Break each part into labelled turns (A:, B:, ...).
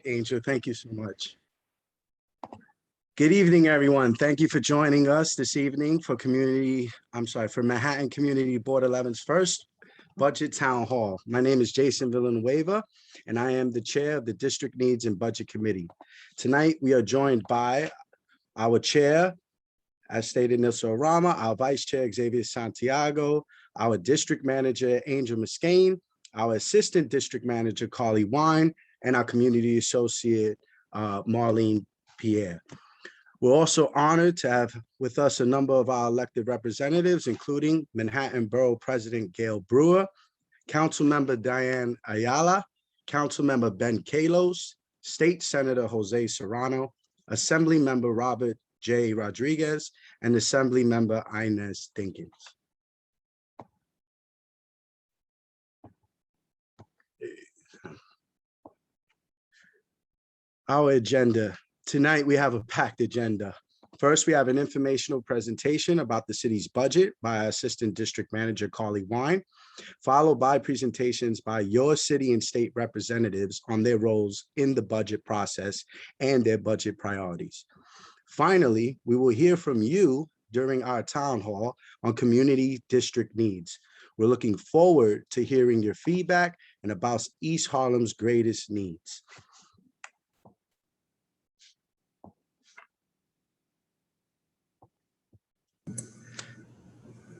A: Angel, thank you so much. Good evening, everyone. Thank you for joining us this evening for Manhattan Community Board 11's first Budget Town Hall. My name is Jason Villanueva, and I am the chair of the District Needs and Budget Committee. Tonight, we are joined by our chair, as stated, Nilsa Rama, our vice chair, Xavier Santiago, our district manager, Angel Muscane, our assistant district manager, Carly Wine, and our community associate, Marlene Pierre. We're also honored to have with us a number of our elected representatives, including Manhattan Borough President Gail Brewer, Councilmember Diane Ayala, Councilmember Ben Calos, State Senator Jose Serrano, Assembly Member Robert J. Rodriguez, and Assembly Member Inez Dinkins. Our agenda. Tonight, we have a packed agenda. First, we have an informational presentation about the city's budget by our Assistant District Manager, Carly Wine, followed by presentations by your city and state representatives on their roles in the budget process and their budget priorities. Finally, we will hear from you during our town hall on community district needs. We're looking forward to hearing your feedback and about East Harlem's greatest needs.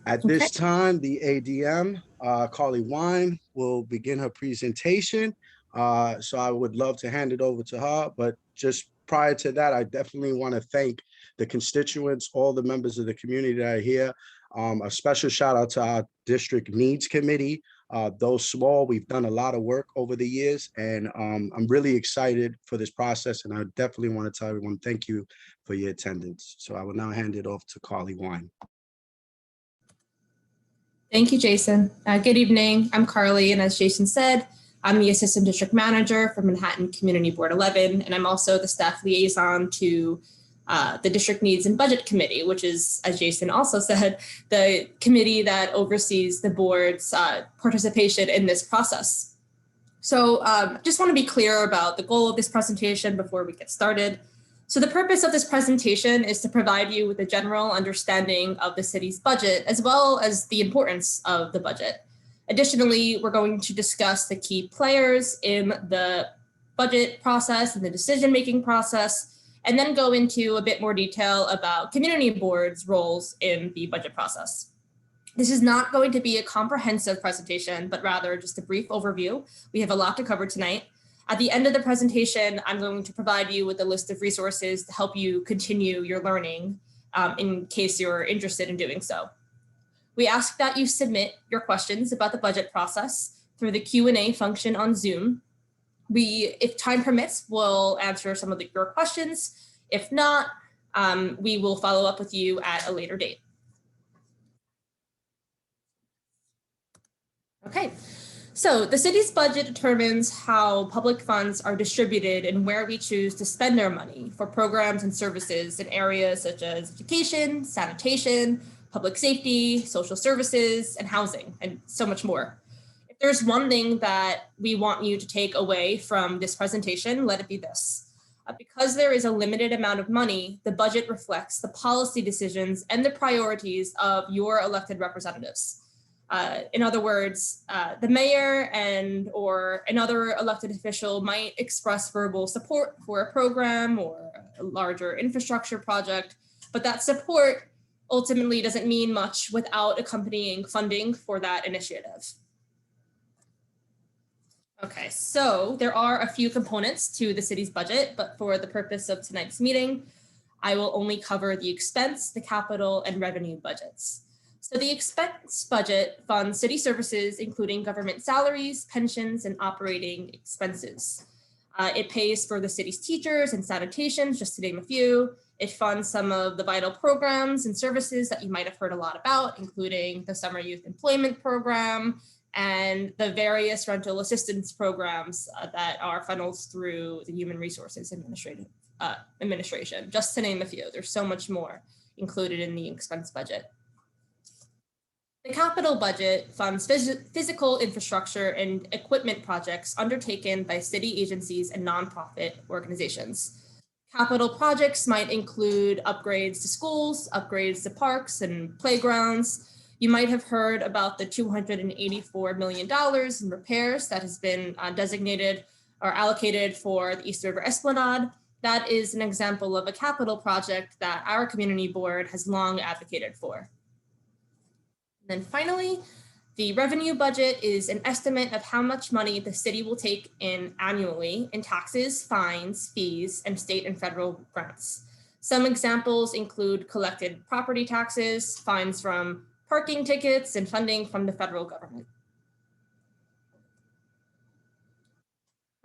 A: At this time, the ADM, Carly Wine, will begin her presentation. So I would love to hand it over to her, but just prior to that, I definitely want to thank the constituents, all the members of the community that are here. A special shout out to our district needs committee. Though small, we've done a lot of work over the years, and I'm really excited for this process. And I definitely want to tell everyone, thank you for your attendance. So I will now hand it off to Carly Wine.
B: Thank you, Jason. Good evening. I'm Carly, and as Jason said, I'm the Assistant District Manager for Manhattan Community Board 11, and I'm also the staff liaison to the District Needs and Budget Committee, which is, as Jason also said, the committee that oversees the board's participation in this process. So just want to be clear about the goal of this presentation before we get started. So the purpose of this presentation is to provide you with a general understanding of the city's budget, as well as the importance of the budget. Additionally, we're going to discuss the key players in the budget process and the decision-making process, and then go into a bit more detail about community boards' roles in the budget process. This is not going to be a comprehensive presentation, but rather just a brief overview. We have a lot to cover tonight. At the end of the presentation, I'm going to provide you with a list of resources to help you continue your learning in case you're interested in doing so. We ask that you submit your questions about the budget process through the Q&A function on Zoom. If time permits, we'll answer some of your questions. If not, we will follow up with you at a later date. Okay. So the city's budget determines how public funds are distributed and where we choose to spend our money for programs and services in areas such as education, sanitation, public safety, social services, and housing, and so much more. If there's one thing that we want you to take away from this presentation, let it be this. Because there is a limited amount of money, the budget reflects the policy decisions and the priorities of your elected representatives. In other words, the mayor or another elected official might express verbal support for a program or a larger infrastructure project, but that support ultimately doesn't mean much without accompanying funding for that initiative. Okay, so there are a few components to the city's budget, but for the purpose of tonight's meeting, I will only cover the expense, the capital, and revenue budgets. So the expense budget funds city services, including government salaries, pensions, and operating expenses. It pays for the city's teachers and sanitation, just to name a few. It funds some of the vital programs and services that you might have heard a lot about, including the Summer Youth Employment Program and the various rental assistance programs that are funneled through the Human Resources Administration, just to name a few. There's so much more included in the expense budget. The capital budget funds physical infrastructure and equipment projects undertaken by city agencies and nonprofit organizations. Capital projects might include upgrades to schools, upgrades to parks and playgrounds. You might have heard about the $284 million in repairs that has been designated or allocated for the East River Esplanade. That is an example of a capital project that our community board has long advocated for. And then finally, the revenue budget is an estimate of how much money the city will take in annually in taxes, fines, fees, and state and federal grants. Some examples include collected property taxes, fines from parking tickets, and funding from the federal government.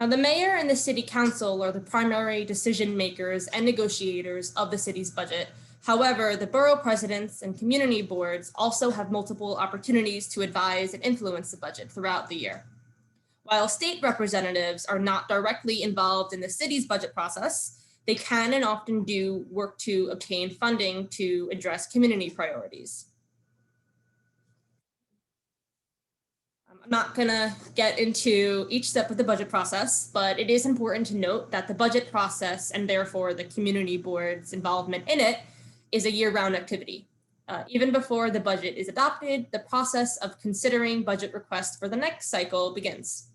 B: Now, the mayor and the city council are the primary decision makers and negotiators of the city's budget. However, the borough presidents and community boards also have multiple opportunities to advise and influence the budget throughout the year. While state representatives are not directly involved in the city's budget process, they can and often do work to obtain funding to address community priorities. I'm not gonna get into each step of the budget process, but it is important to note that the budget process and therefore the community board's involvement in it is a year-round activity. Even before the budget is adopted, the process of considering budget requests for the next cycle begins.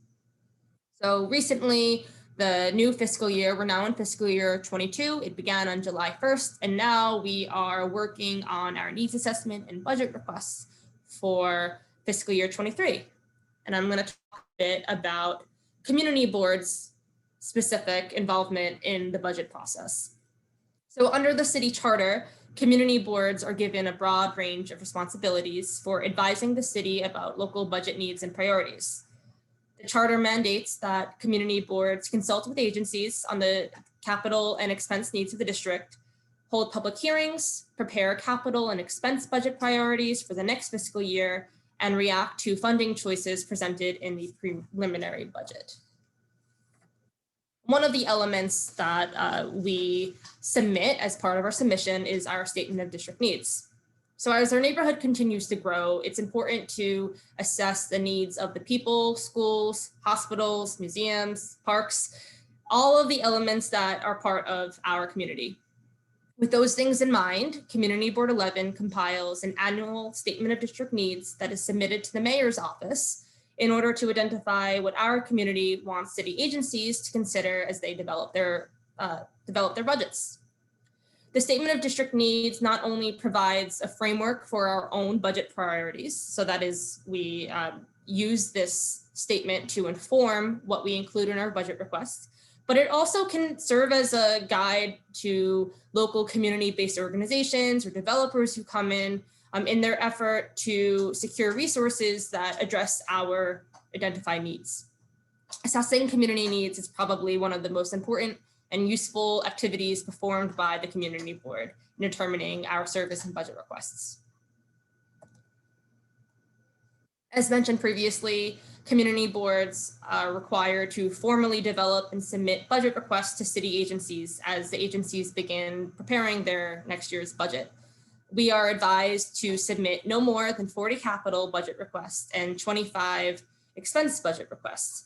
B: So recently, the new fiscal year, we're now in fiscal year 22, it began on July 1st, and now we are working on our needs assessment and budget requests for fiscal year 23. And I'm going to talk a bit about community boards' specific involvement in the budget process. So under the city charter, community boards are given a broad range of responsibilities for advising the city about local budget needs and priorities. The charter mandates that community boards consult with agencies on the capital and expense needs of the district, hold public hearings, prepare capital and expense budget priorities for the next fiscal year, and react to funding choices presented in the preliminary budget. One of the elements that we submit as part of our submission is our statement of district needs. So as our neighborhood continues to grow, it's important to assess the needs of the people, schools, hospitals, museums, parks, all of the elements that are part of our community. With those things in mind, Community Board 11 compiles an annual statement of district needs that is submitted to the mayor's office in order to identify what our community wants city agencies to consider as they develop their budgets. The statement of district needs not only provides a framework for our own budget priorities, so that is we use this statement to inform what we include in our budget requests, but it also can serve as a guide to local community-based organizations or developers who come in their effort to secure resources that address our identified needs. Assessing community needs is probably one of the most important and useful activities performed by the community board in determining our service and budget requests. As mentioned previously, community boards are required to formally develop and submit budget requests to city agencies as the agencies begin preparing their next year's budget. We are advised to submit no more than 40 capital budget requests and 25 expense budget requests.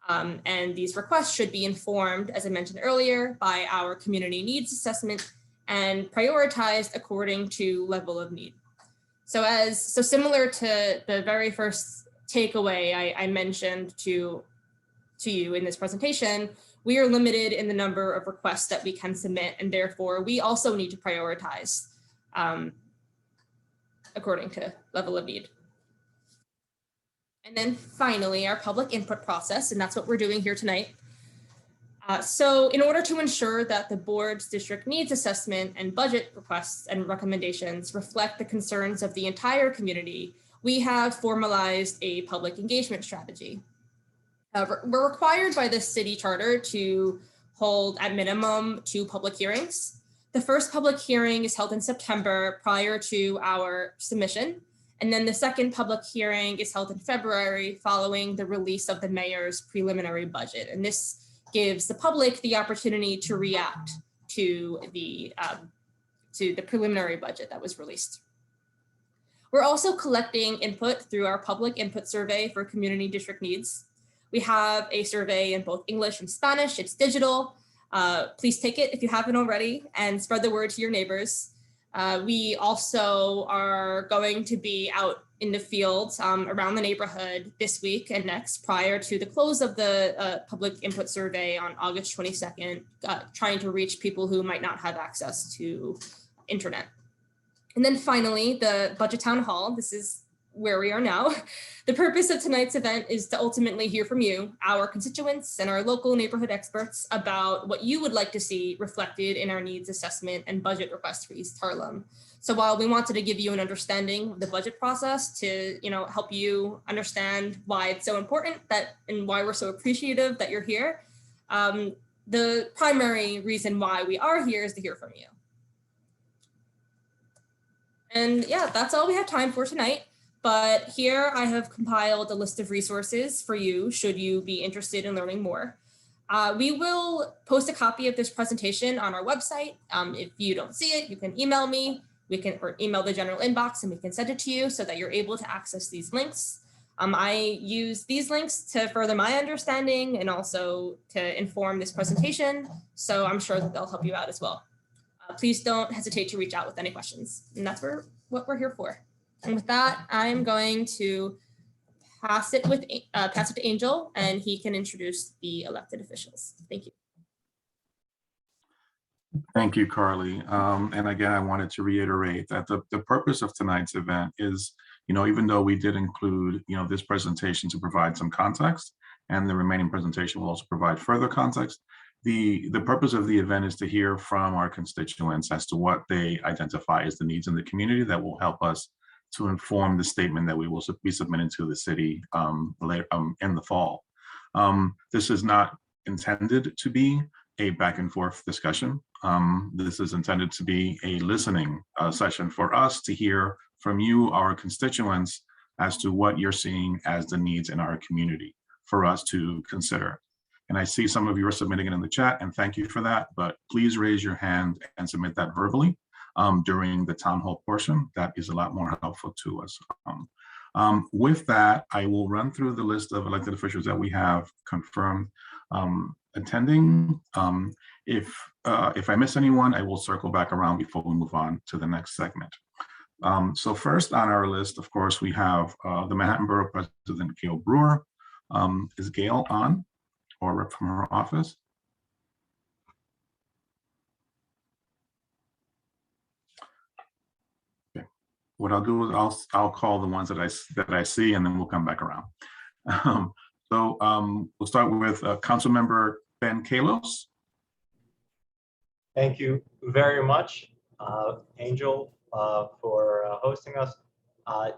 B: And these requests should be informed, as I mentioned earlier, by our community needs assessment and prioritized according to level of need. So similar to the very first takeaway I mentioned to you in this presentation, we are limited in the number of requests that we can submit, and therefore we also need to prioritize according to level of need. And then finally, our public input process, and that's what we're doing here tonight. So in order to ensure that the board's district needs assessment and budget requests and recommendations reflect the concerns of the entire community, we have formalized a public engagement strategy. We're required by the city charter to hold at minimum 2 public hearings. The first public hearing is held in September prior to our submission. And then the second public hearing is held in February following the release of the mayor's preliminary budget. And this gives the public the opportunity to react to the preliminary budget that was released. We're also collecting input through our public input survey for community district needs. We have a survey in both English and Spanish. It's digital. Please take it if you haven't already and spread the word to your neighbors. We also are going to be out in the field around the neighborhood this week and next prior to the close of the public input survey on August 22nd, trying to reach people who might not have access to internet. And then finally, the budget town hall. This is where we are now. The purpose of tonight's event is to ultimately hear from you, our constituents and our local neighborhood experts, about what you would like to see reflected in our needs assessment and budget request for East Harlem. So while we wanted to give you an understanding of the budget process to, help you understand why it's so important and why we're so appreciative that you're here, the primary reason why we are here is to hear from you. And yeah, that's all we have time for tonight. But here I have compiled a list of resources for you should you be interested in learning more. We will post a copy of this presentation on our website. If you don't see it, you can email me. Or email the general inbox and we can send it to you so that you're able to access these links. I use these links to further my understanding and also to inform this presentation. So I'm sure that they'll help you out as well. Please don't hesitate to reach out with any questions. And that's what we're here for. And with that, I'm going to pass it to Angel and he can introduce the elected officials. Thank you.
C: Thank you, Carly. And again, I wanted to reiterate that the purpose of tonight's event is, even though we did include, this presentation to provide some context, and the remaining presentation will also provide further context, the purpose of the event is to hear from our constituents as to what they identify as the needs in the community that will help us to inform the statement that we will be submitting to the city later in the fall. This is not intended to be a back and forth discussion. This is intended to be a listening session for us to hear from you, our constituents, as to what you're seeing as the needs in our community for us to consider. And I see some of you are submitting it in the chat, and thank you for that, but please raise your hand and submit that verbally during the town hall portion. That is a lot more helpful to us. With that, I will run through the list of elected officials that we have confirmed attending. If I miss anyone, I will circle back around before we move on to the next segment. So first on our list, of course, we have the Manhattan Borough President, Gail Brewer. Is Gail on or rep from her office? Okay. What I'll do is I'll call the ones that I see, and then we'll come back around. We'll start with Council Member Ben Calos.
D: Thank you very much, Angel, for hosting us.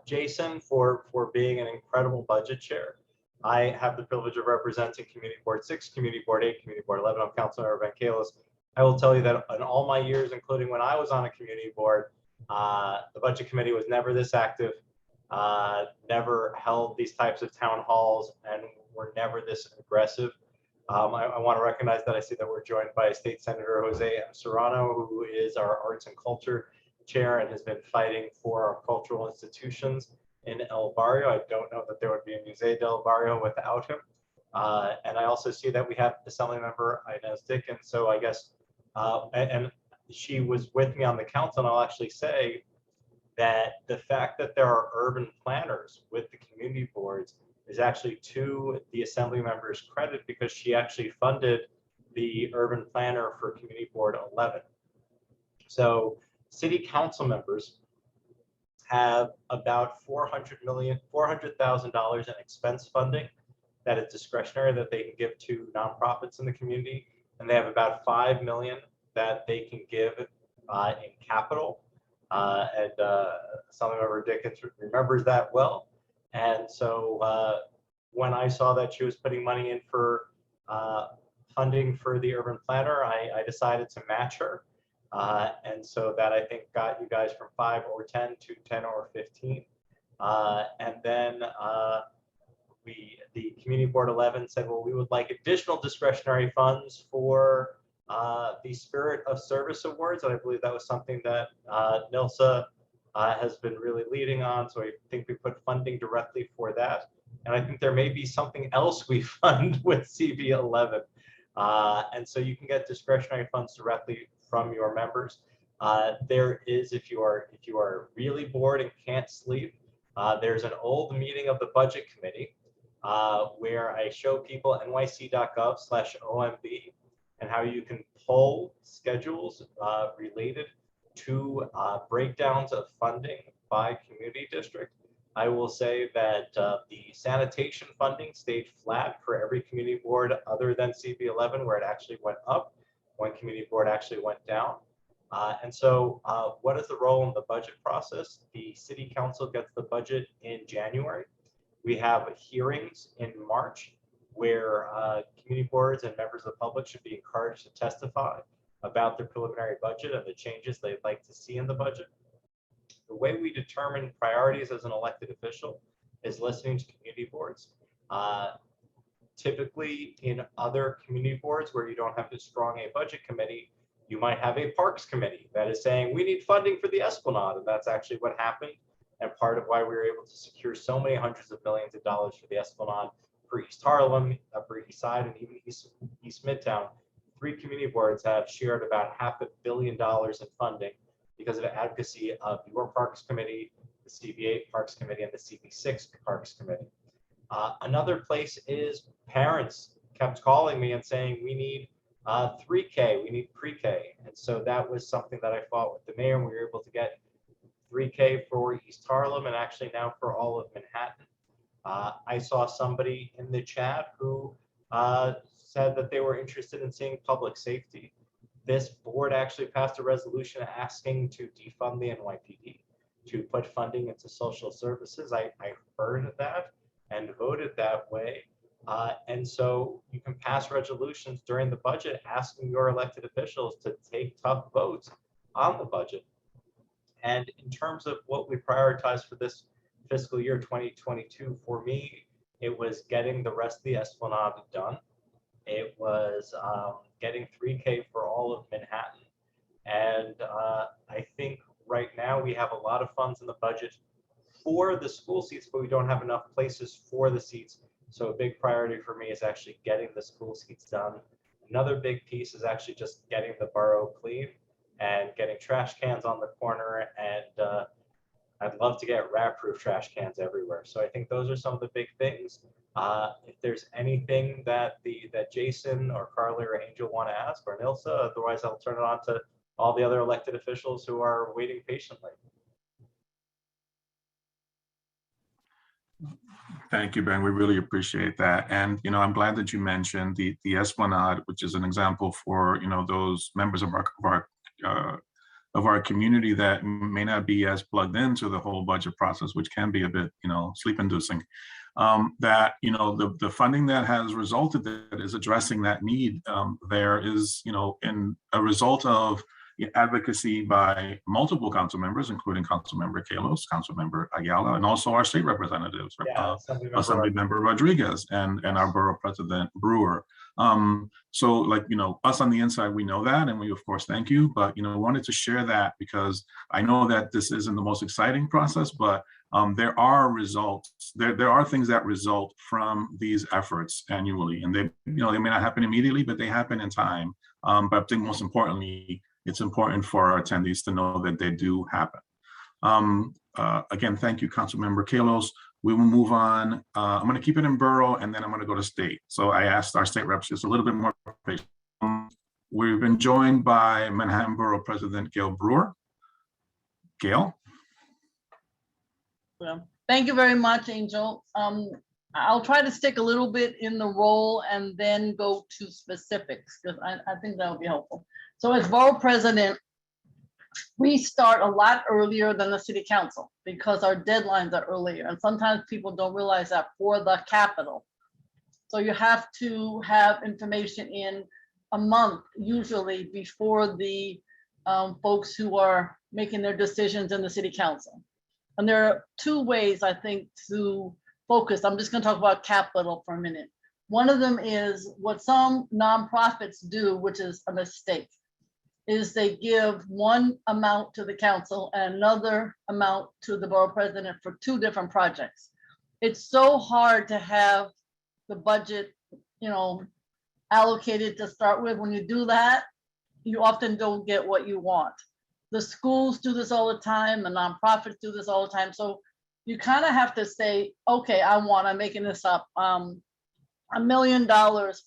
D: Jason, for being an incredible budget chair. I have the privilege of representing Community Board 6, Community Board 8, Community Board 11. I'm Councilmember Ben Calos. I will tell you that in all my years, including when I was on a community board, the Budget Committee was never this active, never held these types of town halls, and were never this aggressive. I want to recognize that I see that we're joined by State Senator Jose Serrano, who is our Arts and Culture Chair and has been fighting for our cultural institutions in El Barrio. I don't know that there would be a Museo del Barrio without him. And I also see that we have Assemblymember Inez Dickens. So I guess, and she was with me on the council, and I'll actually say that the fact that there are urban planners with the community boards is actually to the assembly member's credit, because she actually funded the urban planner for Community Board 11. So city council members have about $400,000 in expense funding that is discretionary that they can give to nonprofits in the community, and they have about $5 million that they can give in capital. Assemblymember Dickens remembers that well. And so when I saw that she was putting money in for funding for the urban planner, I decided to match her. And so that, I think, got you guys from 5 or 10 to 10 or 15. And then the Community Board 11 said, well, we would like additional discretionary funds for the Spirit of Service Awards. And I believe that was something that Nilsa has been really leading on. So I think we put funding directly for that. And I think there may be something else we fund with CB11. And so you can get discretionary funds directly from your members. There is, if you are really bored and can't sleep, there's an old meeting of the budget committee where I show people nyc.gov/OMB and how you can pull schedules related to breakdowns of funding by community district. I will say that the sanitation funding stayed flat for every community board other than CB11, where it actually went up. One community board actually went down. And so what is the role in the budget process? The city council gets the budget in January. We have hearings in March where community boards and members of the public should be encouraged to testify about their preliminary budget and the changes they'd like to see in the budget. The way we determine priorities as an elected official is listening to community boards. Typically in other community boards where you don't have as strong a budget committee, you might have a parks committee that is saying we need funding for the Esplanade, and that's actually what happened. And part of why we were able to secure so many hundreds of millions of dollars for the Esplanade, for East Harlem, Upper East Side, and even East Midtown. 3 community boards have shared about $500 million in funding because of the advocacy of your Parks Committee, the CB8 Parks Committee, and the CB6 Parks Committee. Another place is parents kept calling me and saying, we need 3K, we need pre-K. And so that was something that I fought with the mayor, and we were able to get 3K for East Harlem and actually now for all of Manhattan. I saw somebody in the chat who said that they were interested in seeing public safety. This board actually passed a resolution asking to defund the NYPD, to put funding into social services. I heard that and voted that way. And so you can pass resolutions during the budget asking your elected officials to take tough votes on the budget. And in terms of what we prioritize for this fiscal year 2022, for me, it was getting the rest of the Esplanade done. It was getting 3K for all of Manhattan. And I think right now we have a lot of funds in the budget for the school seats, but we don't have enough places for the seats. So a big priority for me is actually getting the school seats done. Another big piece is actually just getting the borough clean and getting trash cans on the corner. And I'd love to get rat-proof trash cans everywhere. So I think those are some of the big things. If there's anything that Jason or Carly or Angel want to ask, or Nilsa, otherwise I'll turn it on to all the other elected officials who are waiting patiently.
C: Thank you, Ben. We really appreciate that. And, I'm glad that you mentioned the Esplanade, which is an example for, those members of our community that may not be as plugged into the whole budget process, which can be a bit, sleep inducing. That, the funding that has resulted that is addressing that need there is, in a result of advocacy by multiple council members, including Councilmember Calos, Councilmember Ayala, and also our state representatives, Assemblymember Rodriguez, and our borough president Brewer. So us on the inside, we know that, and we of course thank you, but wanted to share that because I know that this isn't the most exciting process, but there are results. There are things that result from these efforts annually, and they may not happen immediately, but they happen in time. But I think most importantly, it's important for our attendees to know that they do happen. Again, thank you, Councilmember Calos. We will move on. I'm going to keep it in borough, and then I'm going to go to state. So I asked our state reps just a little bit more patience. We've been joined by Manhattan Borough President Gail Brewer. Gail.
E: Well, thank you very much, Angel. I'll try to stick a little bit in the role and then go to specifics because I think that would be helpful. So as borough president, we start a lot earlier than the city council because our deadlines are earlier. And sometimes people don't realize that for the capital. So you have to have information in a month, usually before the folks who are making their decisions in the city council. And there are 2 ways, I think, to focus. I'm just going to talk about capital for a minute. One of them is what some nonprofits do, which is a mistake. is they give one amount to the council and another amount to the borough president for two different projects. It's so hard to have the budget, allocated to start with. When you do that, you often don't get what you want. The schools do this all the time, the nonprofits do this all the time. So you kind of have to say, okay, I'm making this up, $1 million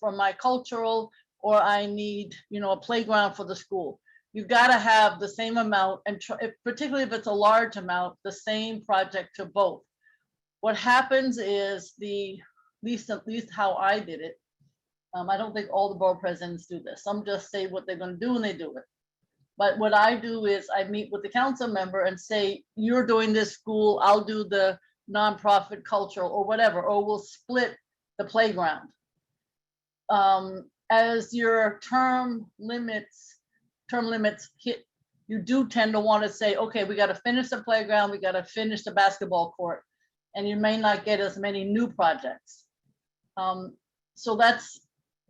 E: for my cultural, or I need, a playground for the school. You've got to have the same amount, and particularly if it's a large amount, the same project to both. What happens is at least how I did it. I don't think all the borough presidents do this. Some just say what they're going to do and they do it. But what I do is I meet with the council member and say, you're doing this school, I'll do the nonprofit cultural or whatever, or we'll split the playground. As your term limits hit, you do tend to want to say, okay, we got to finish the playground, we got to finish the basketball court, and you may not get as many new projects. So that's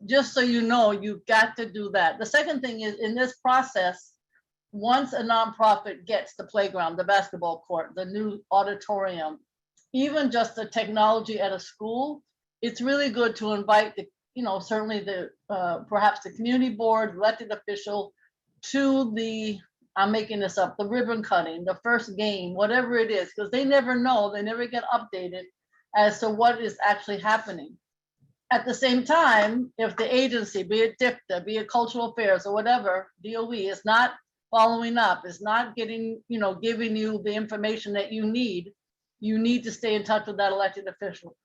E: just so you know, you've got to do that. The second thing is, in this process, once a nonprofit gets the playground, the basketball court, the new auditorium, even just the technology at a school, it's really good to invite the, certainly the perhaps the community board, elected official, to the, I'm making this up, the ribbon cutting, the first game, whatever it is, because they never know, they never get updated as to what is actually happening. At the same time, if the agency, be it DIPTA, be it Cultural Affairs or whatever, DOE, is not following up, is not getting, giving you the information that you need to stay in touch with that elected official.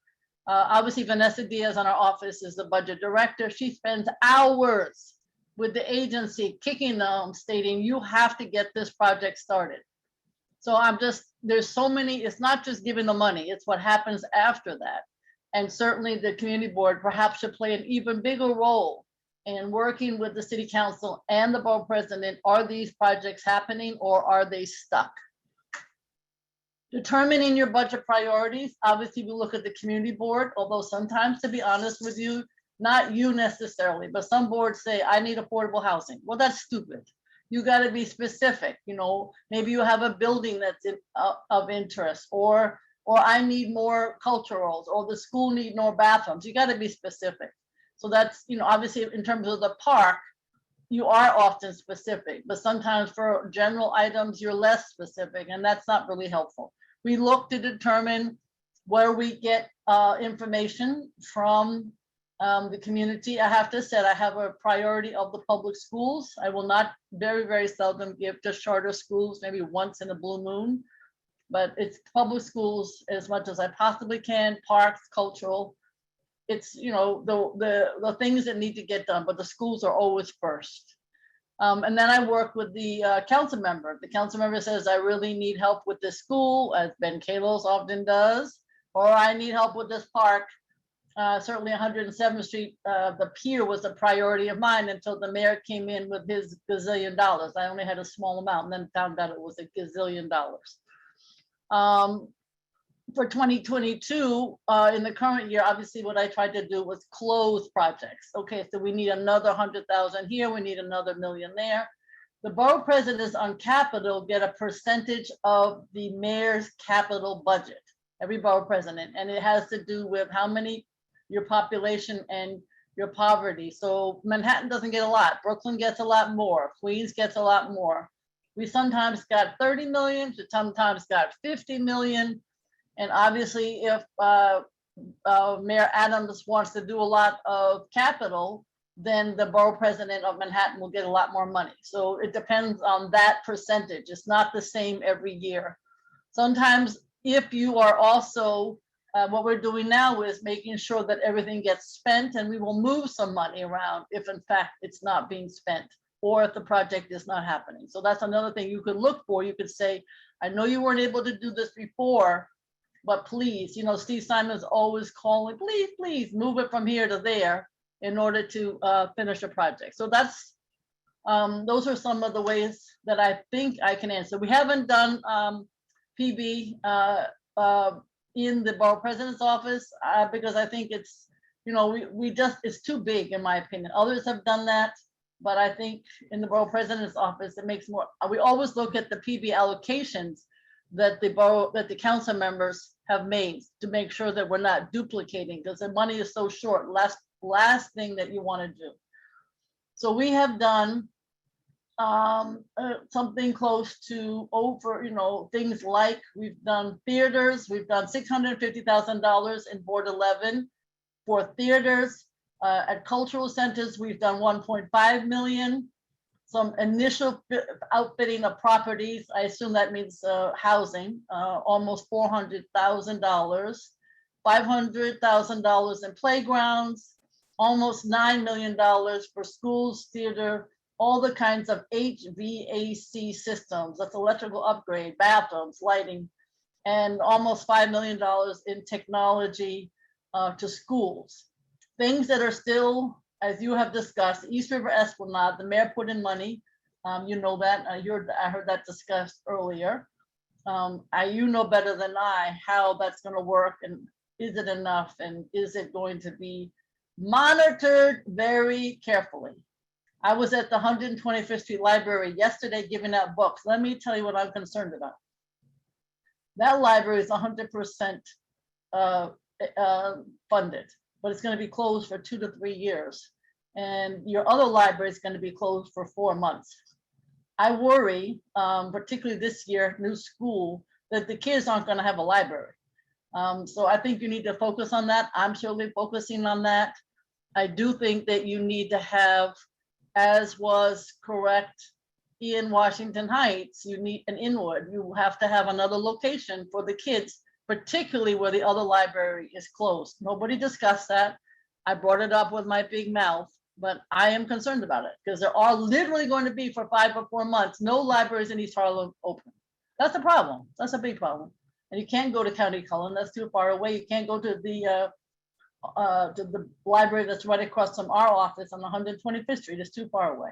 E: Obviously, Vanessa Diaz in our office is the budget director. She spends hours with the agency, kicking them, stating, you have to get this project started. So there's so many, it's not just giving the money, it's what happens after that. And certainly the community board perhaps should play an even bigger role in working with the city council and the borough president. Are these projects happening or are they stuck? Determining your budget priorities. Obviously, we look at the community board, although sometimes, to be honest with you, not you necessarily, but some boards say, I need affordable housing. Well, that's stupid. You got to be specific. Maybe you have a building that's of interest, or I need more culturals, or the school need more bathrooms. You got to be specific. So that's, obviously in terms of the park, you are often specific, but sometimes for general items, you're less specific, and that's not really helpful. We look to determine where we get information from the community. I have to say, I have a priority of the public schools. I will not very, very seldom give just charter schools, maybe once in a blue moon, but it's public schools as much as I possibly can, parks, cultural. It's, the things that need to get done, but the schools are always first. And then I work with the council member. The council member says, I really need help with this school, as Ben Calos often does, or I need help with this park. Certainly 107th Street, the pier was a priority of mine until the mayor came in with his gazillion dollars. I only had a small amount and then found out it was a gazillion dollars. For 2022, in the current year, obviously what I tried to do was close projects. Okay, so we need another 100,000 here, we need another million there. The borough presidents on capital get a percentage of the mayor's capital budget, every borough president, and it has to do with how many, your population and your poverty. So Manhattan doesn't get a lot, Brooklyn gets a lot more, Queens gets a lot more. We sometimes got 30 million, sometimes got 50 million. And obviously, if Mayor Adams wants to do a lot of capital, then the borough president of Manhattan will get a lot more money. So it depends on that percentage. It's not the same every year. Sometimes if you are also, what we're doing now is making sure that everything gets spent, and we will move some money around if in fact it's not being spent, or if the project is not happening. So that's another thing you could look for. You could say, I know you weren't able to do this before, but please, Steve Simon's always calling, please move it from here to there in order to finish a project. So that's, those are some of the ways that I think I can answer. We haven't done PB in the borough president's office because I think it's, it's too big in my opinion. Others have done that. But I think in the borough president's office, it makes more, we always look at the PB allocations that the council members have made to make sure that we're not duplicating, because the money is so short. Last thing that you want to do. So we have done something close to over, things like we've done theaters, we've done $650,000 in Board 11 for theaters. At cultural centers, we've done 1.5 million. Some initial outfitting of properties, I assume that means housing, almost $400,000, $500,000 in playgrounds, almost $9 million for schools, theater, all the kinds of HVAC systems, that's electrical upgrade, bathrooms, lighting, and almost $5 million in technology to schools. Things that are still, as you have discussed, East River Esplanade, the mayor put in money. You know that, I heard that discussed earlier. You know better than I how that's gonna work, and is it enough, and is it going to be monitored very carefully? I was at the 125th Street Library yesterday giving out books. Let me tell you what I'm concerned about. That library is 100% funded, but it's going to be closed for 2 to 3 years. And your other library is going to be closed for 4 months. I worry, particularly this year, new school, that the kids aren't going to have a library. So I think you need to focus on that. I'm certainly focusing on that. I do think that you need to have, as was correct in Washington Heights, you need an Inwood. You have to have another location for the kids, particularly where the other library is closed. Nobody discussed that. I brought it up with my big mouth, but I am concerned about it because there are literally going to be for 5 or 4 months, no libraries in East Harlem open. That's a problem. That's a big problem. And you can't go to County Cullen, that's too far away. You can't go to the library that's right across from our office on 125th Street. It's too far away.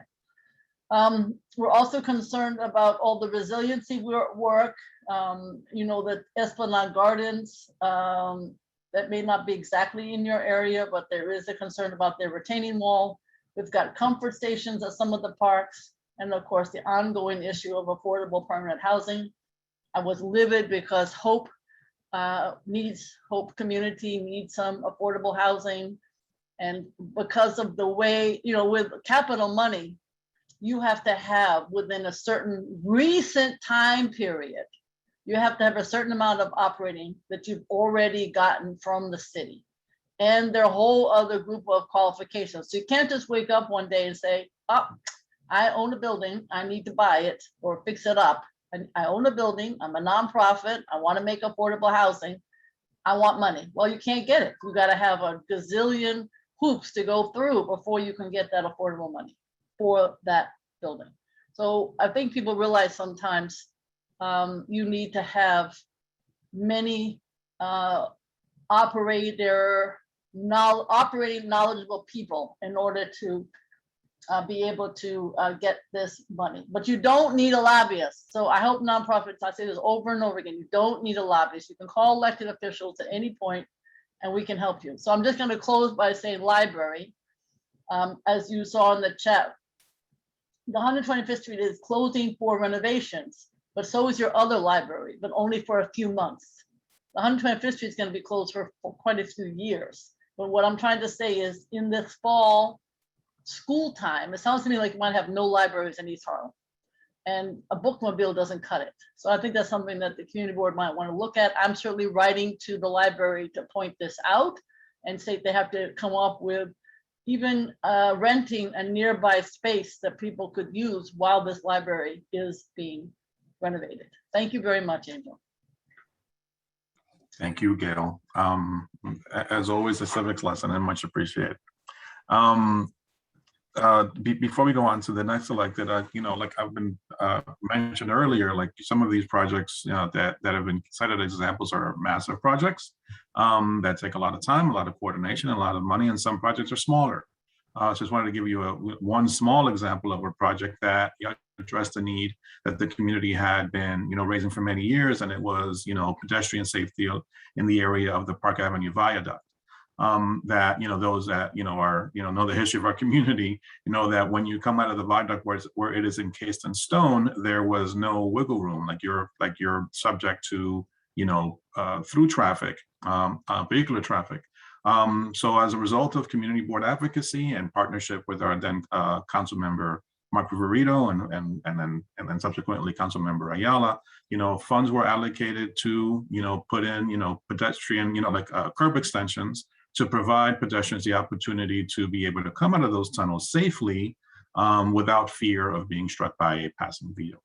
E: We're also concerned about all the resiliency work, the Esplanade Gardens, that may not be exactly in your area, but there is a concern about their retaining wall. We've got comfort stations at some of the parks, and of course, the ongoing issue of affordable permanent housing. I was livid because Hope community needs some affordable housing. And because of the way, with capital money, you have to have within a certain recent time period, you have to have a certain amount of operating that you've already gotten from the city and their whole other group of qualifications. So you can't just wake up one day and say, oh, I own a building, I need to buy it or fix it up. I own a building, I'm a nonprofit, I want to make affordable housing, I want money. Well, you can't get it. You got to have a gazillion hoops to go through before you can get that affordable money for that building. So I think people realize sometimes you need to have many operating knowledgeable people in order to be able to get this money. But you don't need a lobbyist. So I hope nonprofits, I say this over and over again, you don't need a lobbyist. You can call elected officials at any point and we can help you. So I'm just going to close by saying library. As you saw in the chat, the 125th Street is closing for renovations, but so is your other library, but only for a few months. The 125th Street is going to be closed for quite a few years. But what I'm trying to say is in this fall school time, it sounds to me like you might have no libraries in East Harlem, and a bookmobile doesn't cut it. So I think that's something that the community board might want to look at. I'm certainly writing to the library to point this out and say they have to come up with even renting a nearby space that people could use while this library is being renovated. Thank you very much, Angel.
C: Thank you, Gail. As always, a civics lesson and much appreciated. Before we go on to the next elected, like I've been mentioned earlier, like some of these projects, that have been cited as examples are massive projects that take a lot of time, a lot of coordination, a lot of money, and some projects are smaller. Just wanted to give you one small example of a project that addressed a need that the community had been, raising for many years, and it was, pedestrian safety in the area of the Park Avenue Viaduct. that, those that, are, know the history of our community, that when you come out of the viaduct where it is encased in stone, there was no wiggle room, like you're subject to, through traffic, vehicular traffic. So as a result of community board advocacy and partnership with our then council member, Mark Viverito, and then subsequently council member Ayala, funds were allocated to, put in, pedestrian, curb extensions to provide pedestrians the opportunity to be able to come out of those tunnels safely without fear of being struck by a passing vehicle.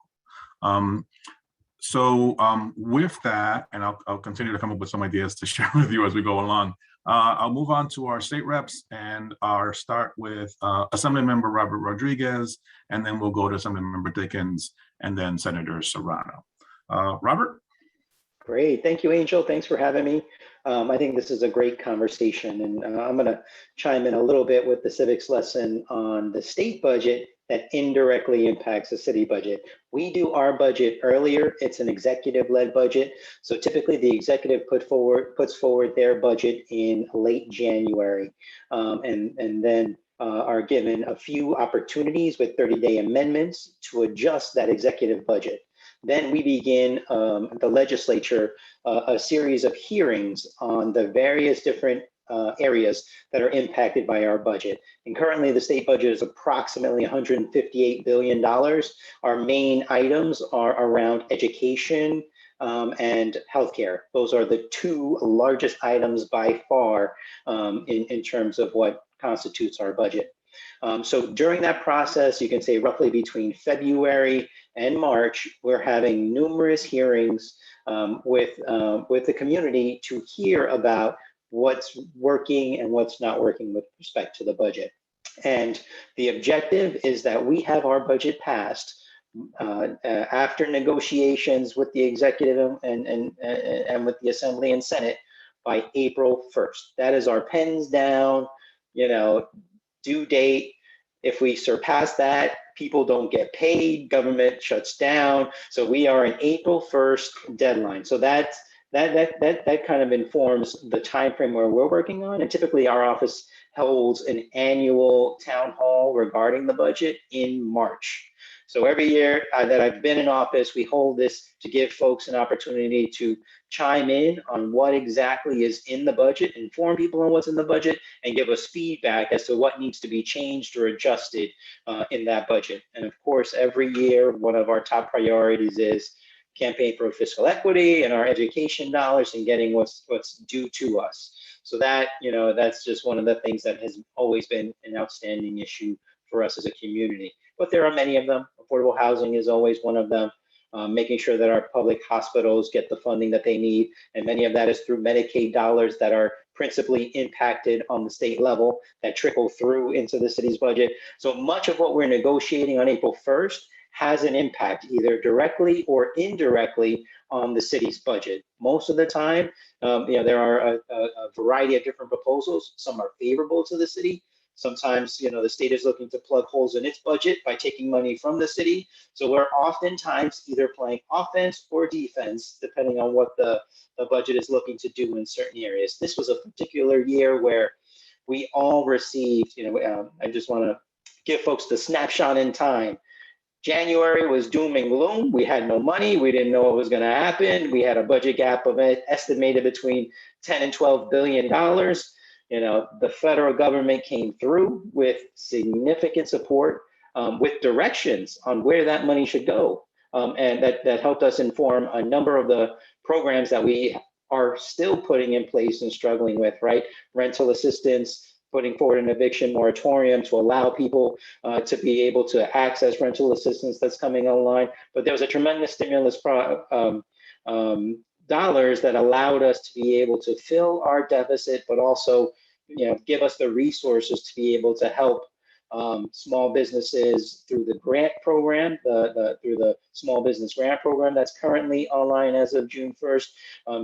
C: So with that, and I'll continue to come up with some ideas to share with you as we go along. I'll move on to our state reps, and I'll start with Assemblymember Robert Rodriguez, and then we'll go to Assemblymember Dickens, and then Senator Serrano. Robert?
F: Great, thank you, Angel. Thanks for having me. I think this is a great conversation, and I'm going to chime in a little bit with the civics lesson on the state budget that indirectly impacts the city budget. We do our budget earlier. It's an executive-led budget. So typically the executive puts forward their budget in late January, and then are given a few opportunities with 30-day amendments to adjust that executive budget. Then we begin the legislature a series of hearings on the various different areas that are impacted by our budget. And currently the state budget is approximately $158 billion. Our main items are around education and healthcare. Those are the two largest items by far in terms of what constitutes our budget. So during that process, you can say roughly between February and March, we're having numerous hearings with the community to hear about what's working and what's not working with respect to the budget. And the objective is that we have our budget passed after negotiations with the executive and with the Assembly and Senate by April 1st. That is our pens down, due date. If we surpass that, people don't get paid, government shuts down. So we are an April 1st deadline. So that kind of informs the time frame where we're working on. And typically our office holds an annual town hall regarding the budget in March. So every year that I've been in office, we hold this to give folks an opportunity to chime in on what exactly is in the budget, inform people on what's in the budget, and give us feedback as to what needs to be changed or adjusted in that budget. And of course, every year, one of our top priorities is campaign for fiscal equity and our education dollars and getting what's due to us. So that, that's just one of the things that has always been an outstanding issue for us as a community. But there are many of them. Affordable housing is always one of them. Making sure that our public hospitals get the funding that they need. And many of that is through Medicaid dollars that are principally impacted on the state level that trickle through into the city's budget. So much of what we're negotiating on April 1st has an impact either directly or indirectly on the city's budget. Most of the time, there are a variety of different proposals. Some are favorable to the city. Sometimes, the state is looking to plug holes in its budget by taking money from the city. So we're oftentimes either playing offense or defense, depending on what the budget is looking to do in certain areas. This was a particular year where we all received, I just want to give folks the snapshot in time. January was doom and gloom. We had no money. We didn't know what was going to happen. We had a budget gap of estimated between $10 and $12 billion. The federal government came through with significant support, with directions on where that money should go. And that helped us inform a number of the programs that we are still putting in place and struggling with, right? Rental assistance, putting forward an eviction moratorium to allow people to be able to access rental assistance that's coming online. But there was a tremendous stimulus dollars that allowed us to be able to fill our deficit, but also, give us the resources to be able to help small businesses through the grant program, through the small business grant program that's currently online as of June 1st.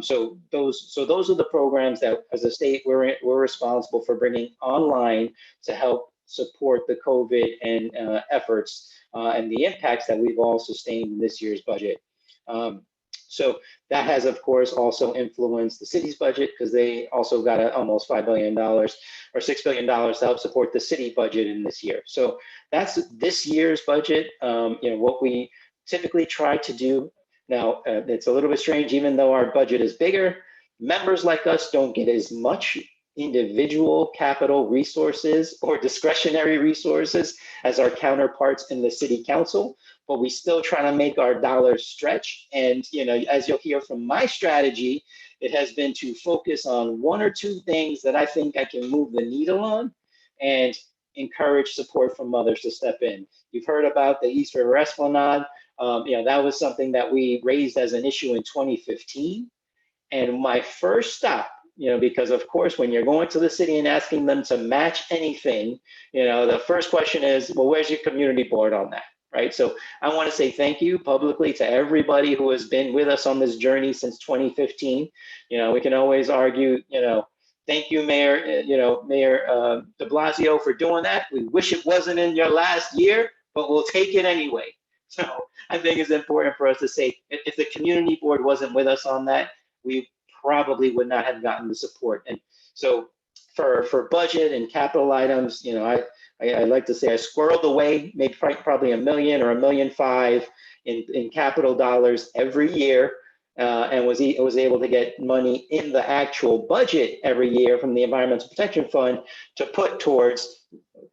F: So those are the programs that, as a state, we're responsible for bringing online to help support the COVID and efforts and the impacts that we've all sustained in this year's budget. So that has, of course, also influenced the city's budget because they also got almost $5 billion or $6 billion to help support the city budget in this year. So that's this year's budget. What we typically try to do now, it's a little bit strange, even though our budget is bigger, members like us don't get as much individual capital resources or discretionary resources as our counterparts in the city council, but we still try to make our dollars stretch. And as you'll hear from my strategy, it has been to focus on one or two things that I think I can move the needle on and encourage support from others to step in. You've heard about the East River Esplanade. That was something that we raised as an issue in 2015. And my first stop, because of course, when you're going to the city and asking them to match anything, the first question is, well, where's your community board on that, right? So I want to say thank you publicly to everybody who has been with us on this journey since 2015. We can always argue, thank you, Mayor, Mayor de Blasio for doing that. We wish it wasn't in your last year, but we'll take it anyway. So I think it's important for us to say, if the community board wasn't with us on that, we probably would not have gotten the support. And so for budget and capital items, I like to say I squirreled away, maybe probably $1 million or $1.5 million in capital dollars every year, and was able to get money in the actual budget every year from the Environmental Protection Fund to put towards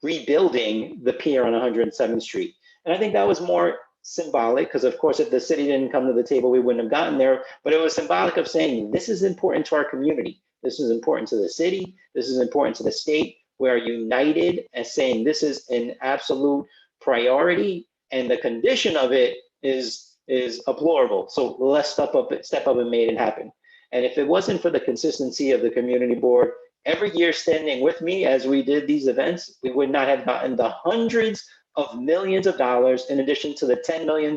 F: rebuilding the pier on 107th Street. And I think that was more symbolic because, of course, if the city didn't come to the table, we wouldn't have gotten there. But it was symbolic of saying this is important to our community. This is important to the city. This is important to the state. We are united as saying this is an absolute priority, and the condition of it is deplorable. So let's step up and make it happen. And if it wasn't for the consistency of the community board every year standing with me as we did these events, we would not have gotten the hundreds of millions of dollars in addition to the $10 million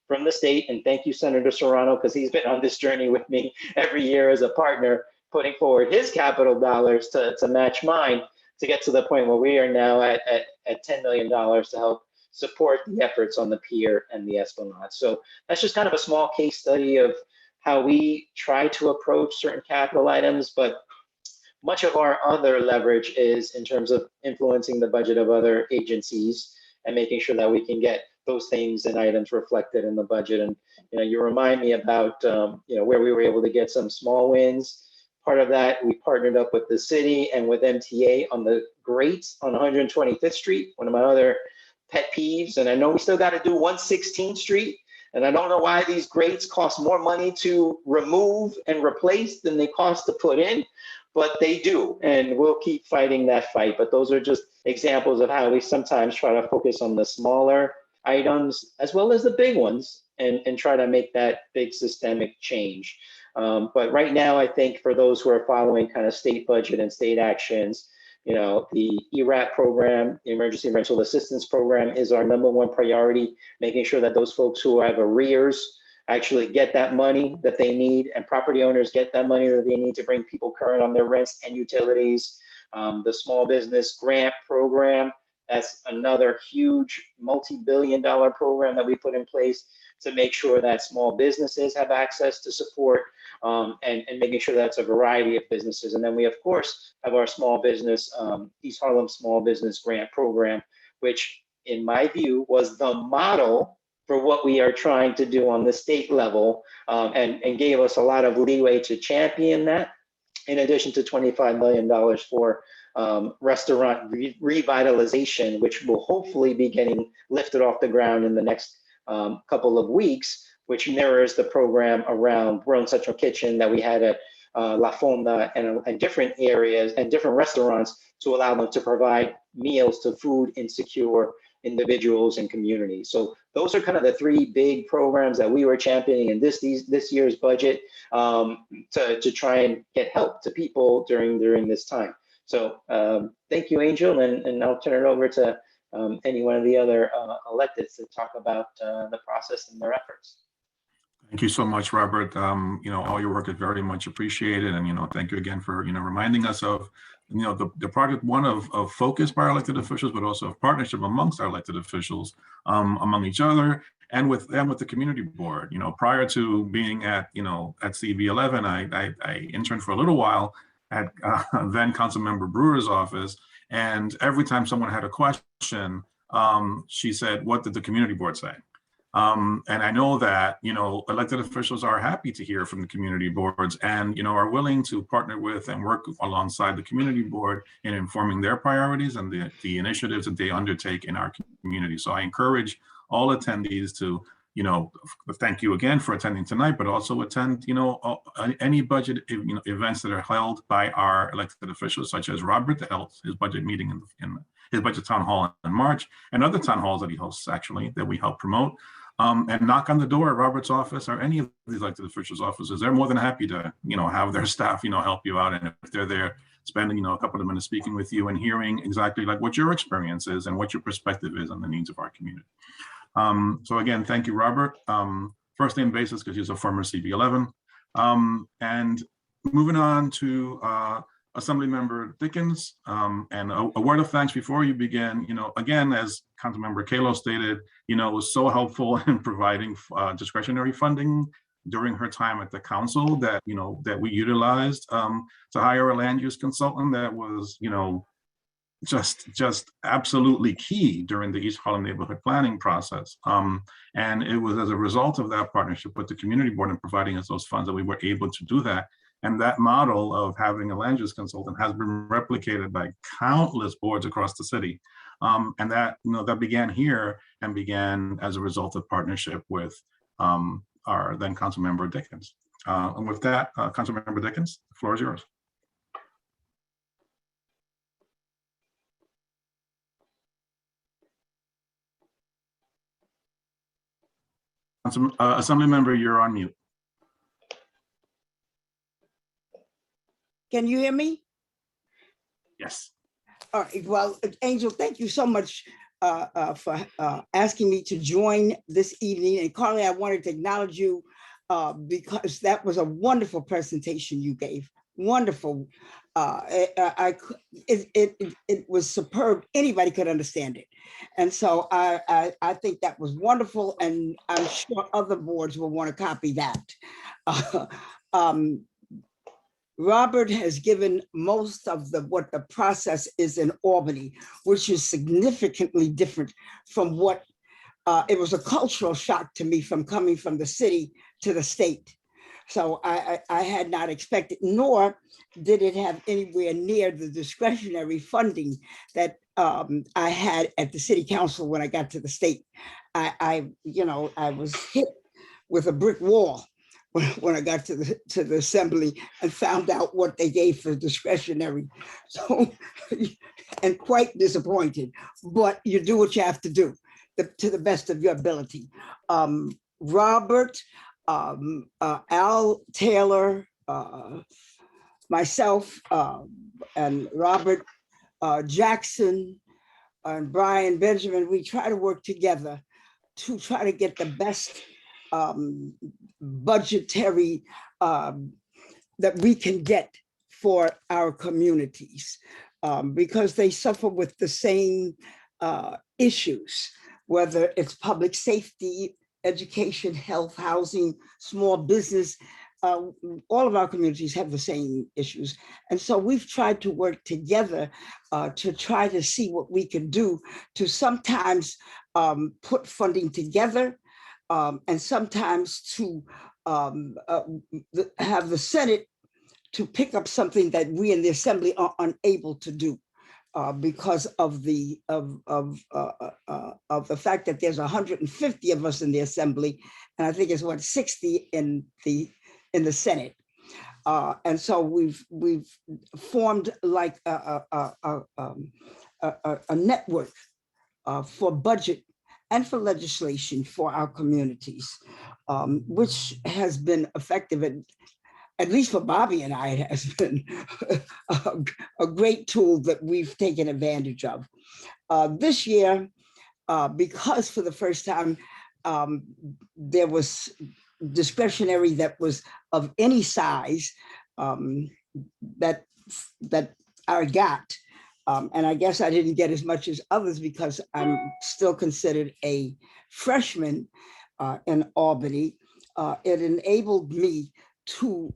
F: from the state. And thank you, Senator Serrano, because he's been on this journey with me every year as a partner, putting forward his capital dollars to match mine to get to the point where we are now at $10 million to help support the efforts on the pier and the Esplanade. So that's just kind of a small case study of how we try to approach certain capital items, but much of our other leverage is in terms of influencing the budget of other agencies and making sure that we can get those things and items reflected in the budget. And you remind me about where we were able to get some small wins. Part of that, we partnered up with the city and with MTA on the grates on 125th Street, one of my other pet peeves. And I know we still got to do 116th Street. And I don't know why these grates cost more money to remove and replace than they cost to put in, but they do. And we'll keep fighting that fight. But those are just examples of how we sometimes try to focus on the smaller items as well as the big ones and try to make that big systemic change. But right now, I think for those who are following kind of state budget and state actions, the ERAP program, the Emergency Rental Assistance Program, is our #1 priority, making sure that those folks who have arrears actually get that money that they need, and property owners get that money that they need to bring people current on their rents and utilities. The Small Business Grant Program, that's another huge multi-billion-dollar program that we put in place to make sure that small businesses have access to support, and making sure that's a variety of businesses. And then we, of course, have our small business, East Harlem Small Business Grant Program, which in my view was the model for what we are trying to do on the state level, and gave us a lot of leeway to champion that, in addition to $25 million for restaurant revitalization, which will hopefully be getting lifted off the ground in the next couple of weeks, which mirrors the program around Rhone Central Kitchen that we had at La Fonda and different areas and different restaurants to allow them to provide meals to food insecure individuals and communities. So those are kind of the three big programs that we were championing in this year's budget, to try and get help to people during this time. So thank you, Angel, and I'll turn it over to any one of the other electeds to talk about the process and their efforts.
C: Thank you so much, Robert. All your work is very much appreciated. And, thank you again for, reminding us of, the project one of focus by our elected officials, but also of partnership amongst our elected officials, among each other and with the community board. Prior to being at CB11, I interned for a little while at then Councilmember Brewer's office. And every time someone had a question, she said, "What did the community board say?" And I know that, elected officials are happy to hear from the community boards and, are willing to partner with and work alongside the community board in informing their priorities and the initiatives that they undertake in our community. So I encourage all attendees to, thank you again for attending tonight, but also attend, any budget, events that are held by our elected officials, such as Robert that held his budget meeting in his budget town hall in March, and other town halls that he hosts, actually, that we help promote. And knock on the door at Robert's office or any of these elected officials' offices. They're more than happy to, have their staff, help you out. And if they're there spending, a couple of minutes speaking with you and hearing exactly like what your experience is and what your perspective is on the needs of our community. So again, thank you, Robert. First name basis, because he's a former CB11. And moving on to Assemblymember Dickens, and a word of thanks before you begin. Again, as Councilmember Calos stated, was so helpful in providing discretionary funding during her time at the council that that we utilized to hire a land use consultant that was just absolutely key during the East Harlem neighborhood planning process. And it was as a result of that partnership with the community board and providing us those funds that we were able to do that. And that model of having a land use consultant has been replicated by countless boards across the city. And that, that began here and began as a result of partnership with our then Councilmember Dickens. And with that, Councilmember Dickens, the floor is yours. Assemblymember, you're on mute.
G: Can you hear me?
C: Yes.
G: All right. Well, Angel, thank you so much for asking me to join this evening. And Carly, I wanted to acknowledge you because that was a wonderful presentation you gave. Wonderful. It was superb. Anybody could understand it. And so I think that was wonderful. And I'm sure other boards will want to copy that. Robert has given most of what the process is in Albany, which is significantly different from what it was a cultural shock to me from coming from the city to the state. So I had not expected, nor did it have anywhere near the discretionary funding that I had at the city council when I got to the state. I was hit with a brick wall when I got to the assembly and found out what they gave for discretionary. So, and quite disappointed, but you do what you have to do to the best of your ability. Robert, Al Taylor, myself, and Robert Jackson and Brian Benjamin, we try to work together to try to get the best budgetary that we can get for our communities because they suffer with the same issues, whether it's public safety, education, health, housing, small business. All of our communities have the same issues. And so we've tried to work together to try to see what we can do to sometimes put funding together and sometimes to have the Senate to pick up something that we in the Assembly are unable to do because of the fact that there's 150 of us in the Assembly, and I think it's 60 in the Senate. And so we've formed like a network for budget and for legislation for our communities, which has been effective, at least for Bobby and I, it has been a great tool that we've taken advantage of. This year, because for the first time, there was discretionary that was of any size that I got. And I guess I didn't get as much as others because I'm still considered a freshman in Albany. It enabled me to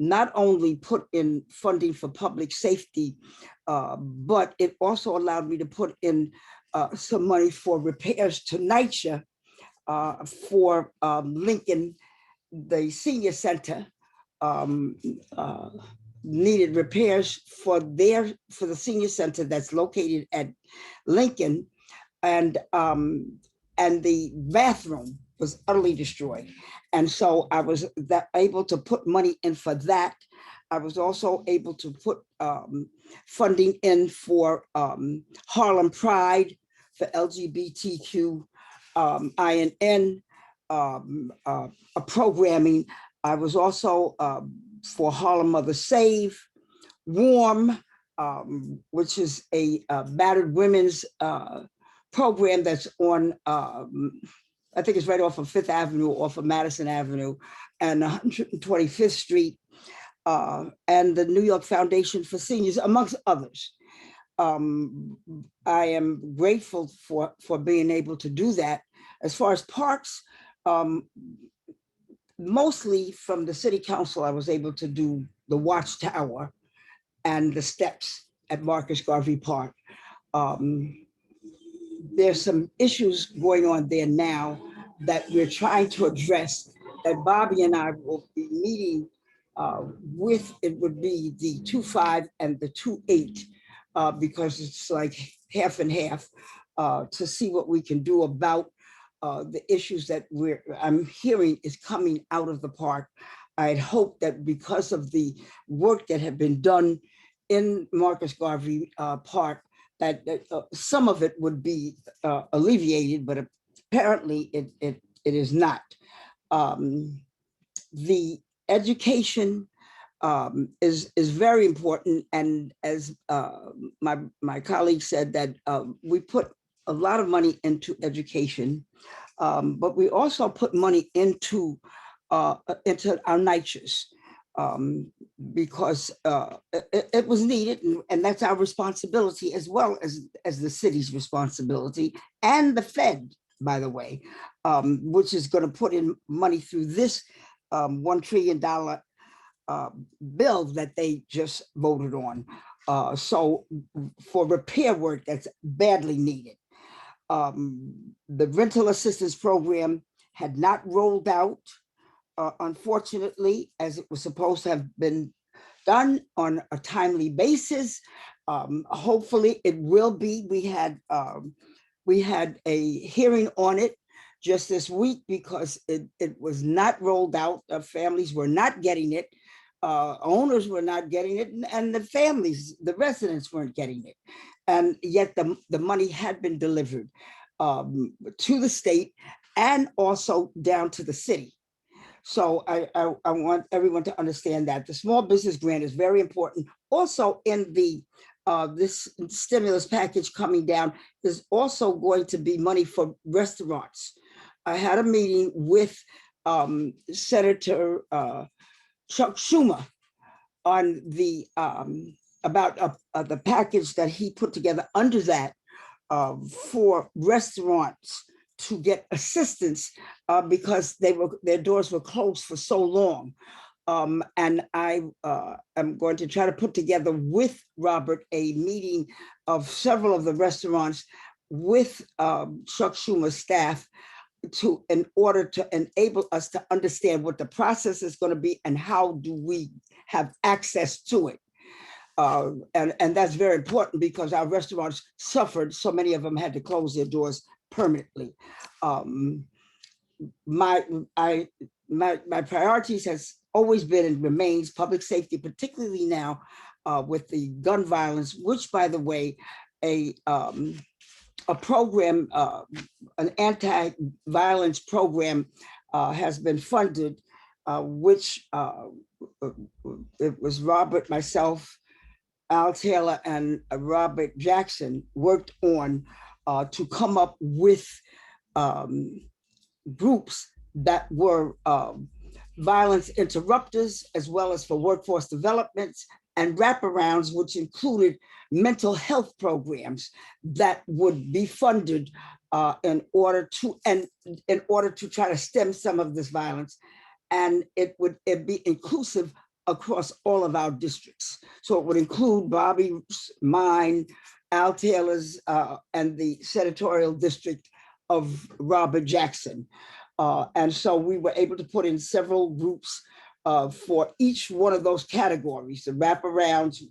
G: not only put in funding for public safety, but it also allowed me to put in some money for repairs to NYCHA for Lincoln, the senior center. Needed repairs for the senior center that's located at Lincoln, and the bathroom was utterly destroyed. And so I was able to put money in for that. I was also able to put funding in for Harlem Pride, for LGBTQ INN programming. I was also for Harlem Mother Save, Warm, which is a battered women's program that's on, I think it's right off of Fifth Avenue, off of Madison Avenue and 125th Street, and the New York Foundation for Seniors, amongst others. I am grateful for being able to do that. As far as parks, mostly from the city council, I was able to do the Watchtower and the steps at Marcus Garvey Park. There's some issues going on there now that we're trying to address, that Bobby and I will be meeting with, it would be the 2.5 and the 2.8, because it's like half and half, to see what we can do about the issues that I'm hearing is coming out of the park. I had hoped that because of the work that had been done in Marcus Garvey Park, that some of it would be alleviated, but apparently it is not. The education is very important, and as my colleague said, that we put a lot of money into education, but we also put money into our NYCHAs, because it was needed, and that's our responsibility, as well as the city's responsibility, and the Fed, by the way, which is going to put in money through this $1 trillion bill that they just voted on. So for repair work that's badly needed. The rental assistance program had not rolled out, unfortunately, as it was supposed to have been done on a timely basis. Hopefully it will be. We had a hearing on it just this week because it was not rolled out. Families were not getting it. Owners were not getting it, and the families, the residents weren't getting it. And yet the money had been delivered to the state and also down to the city. So I want everyone to understand that the small business grant is very important. Also in the this stimulus package coming down is also going to be money for restaurants. I had a meeting with Senator Chuck Schumer on the about the package that he put together under that for restaurants to get assistance because their doors were closed for so long. And I am going to try to put together with Robert a meeting of several of the restaurants with Chuck Schumer's staff in order to enable us to understand what the process is going to be and how do we have access to it. And that's very important because our restaurants suffered. So many of them had to close their doors permanently. My priorities has always been and remains public safety, particularly now with the gun violence, which, by the way, a program, an anti-violence program has been funded, which it was Robert, myself, Al Taylor, and Robert Jackson worked on to come up with groups that were violence interrupters, as well as for workforce developments and wraparounds, which included mental health programs that would be funded in order to try to stem some of this violence. And it would be inclusive across all of our districts. So it would include Bobby's, mine, Al Taylor's, and the senatorial district of Robert Jackson. And so we were able to put in several groups for each one of those categories: the wraparounds,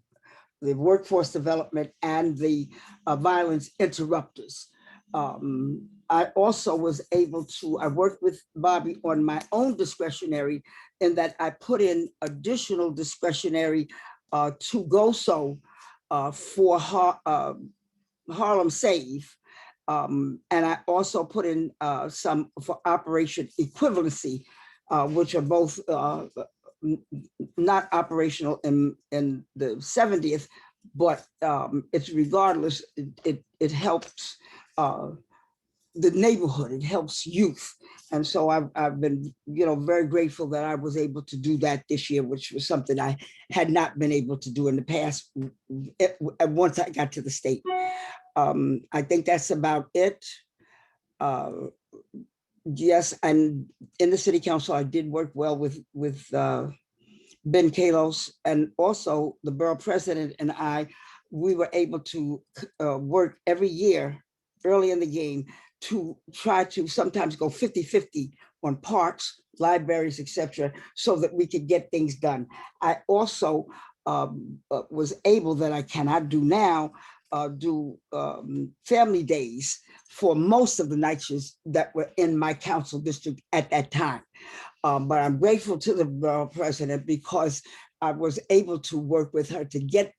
G: the workforce development, and the violence interrupters. I also was able to, I worked with Bobby on my own discretionary, in that I put in additional discretionary to GOSO for Harlem Save. And I also put in some for Operation Equivalency, which are both not operational in the 70th, but it's regardless, it helps the neighborhood, it helps youth. And so I've been, very grateful that I was able to do that this year, which was something I had not been able to do in the past once I got to the state. I think that's about it. Yes, and in the city council, I did work well with Ben Calos, and also the borough president and we were able to work every year early in the game to try to sometimes go 50-50 on parks, libraries, etc., so that we could get things done. I also was able, that I cannot do now, do family days for most of the nights that were in my council district at that time. But I'm grateful to the borough president, because I was able to work with her to get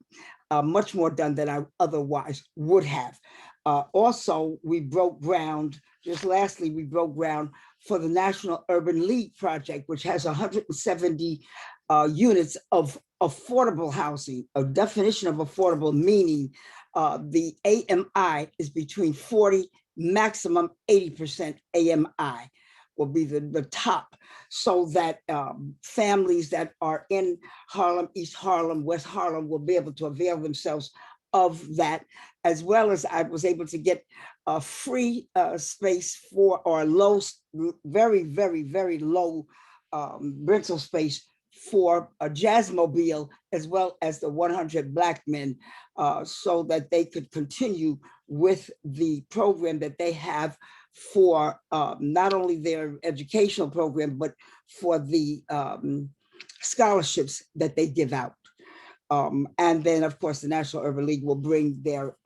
G: much more done than I otherwise would have. Also, we broke ground, just lastly, we broke ground for the National Urban League project, which has 170 units of affordable housing. A definition of affordable meaning the AMI is between 40, maximum 80% AMI will be the top, so that families that are in Harlem, East Harlem, West Harlem will be able to avail themselves of that, as well as I was able to get a free space for, or low, very, very, very low rental space for a Jazzmobile, as well as the 100 Black men, so that they could continue with the program that they have for not only their educational program, but for the scholarships that they give out. And then, of course, the National Urban League will bring their,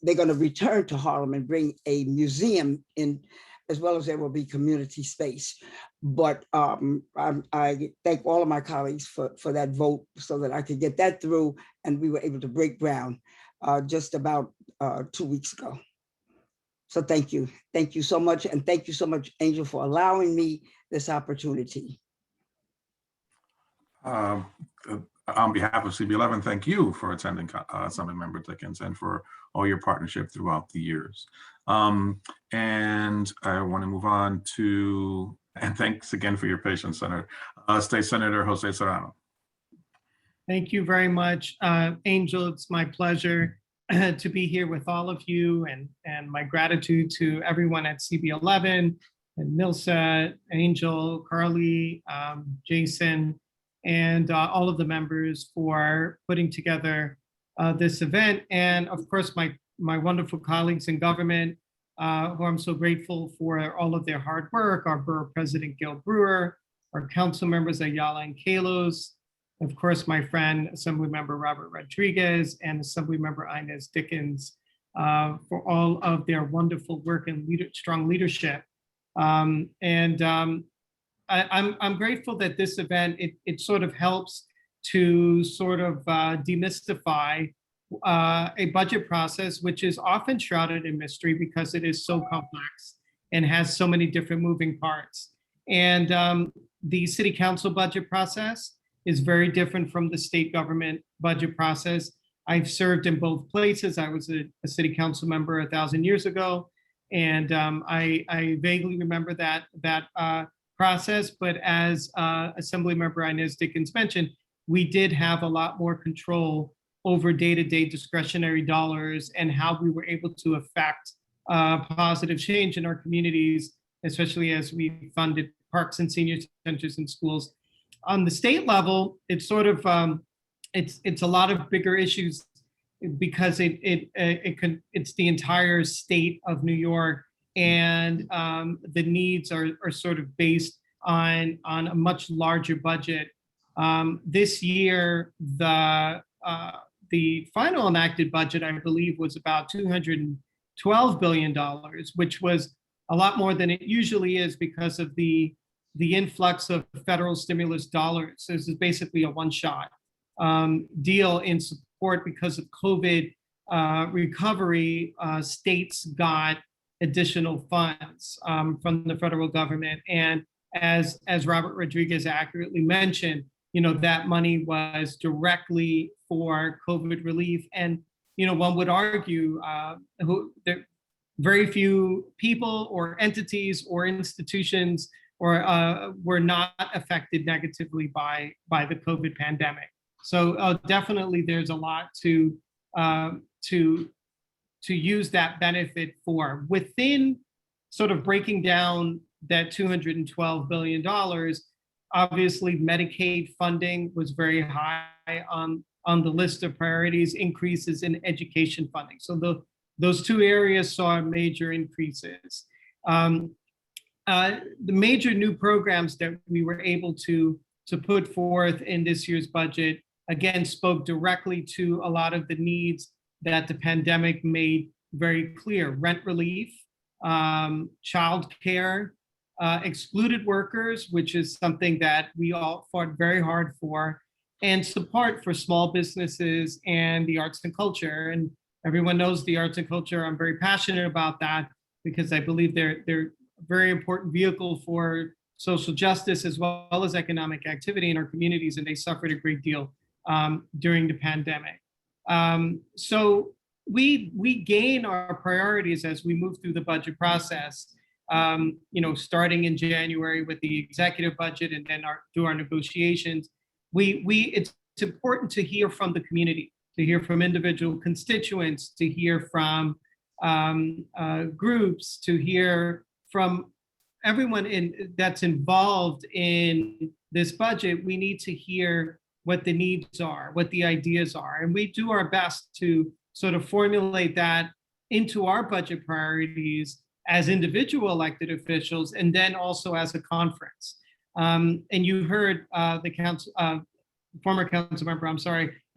G: they're going to return to Harlem and bring a museum in, as well as there will be community space. But I thank all of my colleagues for that vote, so that I could get that through, and we were able to break ground just about 2 weeks ago. So thank you. Thank you so much. And thank you so much, Angel, for allowing me this opportunity.
C: On behalf of CB11, thank you for attending, Assemblymember Dickens, and for all your partnership throughout the years. And I want to move on to, and thanks again for your patience, Senator, State Senator Jose Serrano.
H: Thank you very much, Angel. It's my pleasure to be here with all of you, and my gratitude to everyone at CB11 and Nilsa, Angel, Carly, Jason, and all of the members for putting together this event. And of course, my wonderful colleagues in government, who I'm so grateful for all of their hard work, our Borough President Gil Brewer, our council members Ayala and Calos, of course, my friend, Assemblymember Robert Rodriguez, and Assemblymember Inez Dickens, for all of their wonderful work and strong leadership. I'm grateful that this event, it sort of helps to sort of demystify a budget process, which is often shrouded in mystery because it is so complex and has so many different moving parts. And the city council budget process is very different from the state government budget process. I've served in both places. I was a city council member 1,000 years ago, and I vaguely remember that process, but as Assemblymember Inez Dickens mentioned, we did have a lot more control over day-to-day discretionary dollars and how we were able to affect positive change in our communities, especially as we funded parks and senior centers and schools. On the state level, it's sort of it's a lot of bigger issues because it's the entire state of New York, and the needs are sort of based on a much larger budget. This year, the final enacted budget, I believe, was about $212 billion, which was a lot more than it usually is because of the influx of federal stimulus dollars. So this is basically a one-shot deal in support because of COVID recovery. States got additional funds from the federal government, and as Robert Rodriguez accurately mentioned, that money was directly for COVID relief. And one would argue there very few people or entities or institutions were not affected negatively by the COVID pandemic. So definitely, there's a lot to use that benefit for. Within sort of breaking down that $212 billion, obviously Medicaid funding was very high on the list of priorities, increases in education funding. So those two areas saw major increases. The major new programs that we were able to put forth in this year's budget, again, spoke directly to a lot of the needs that the pandemic made very clear: rent relief, childcare, excluded workers, which is something that we all fought very hard for, and support for small businesses and the arts and culture. And everyone knows the arts and culture. I'm very passionate about that because I believe they're a very important vehicle for social justice as well as economic activity in our communities, and they suffered a great deal during the pandemic. So we gain our priorities as we move through the budget process. Starting in January with the executive budget and then through our negotiations, it's important to hear from the community, to hear from individual constituents, to hear from groups, to hear from everyone that's involved in this budget. We need to hear what the needs are, what the ideas are, and we do our best to sort of formulate that into our budget priorities as individual elected officials, and then also as a conference. And you heard the former council member,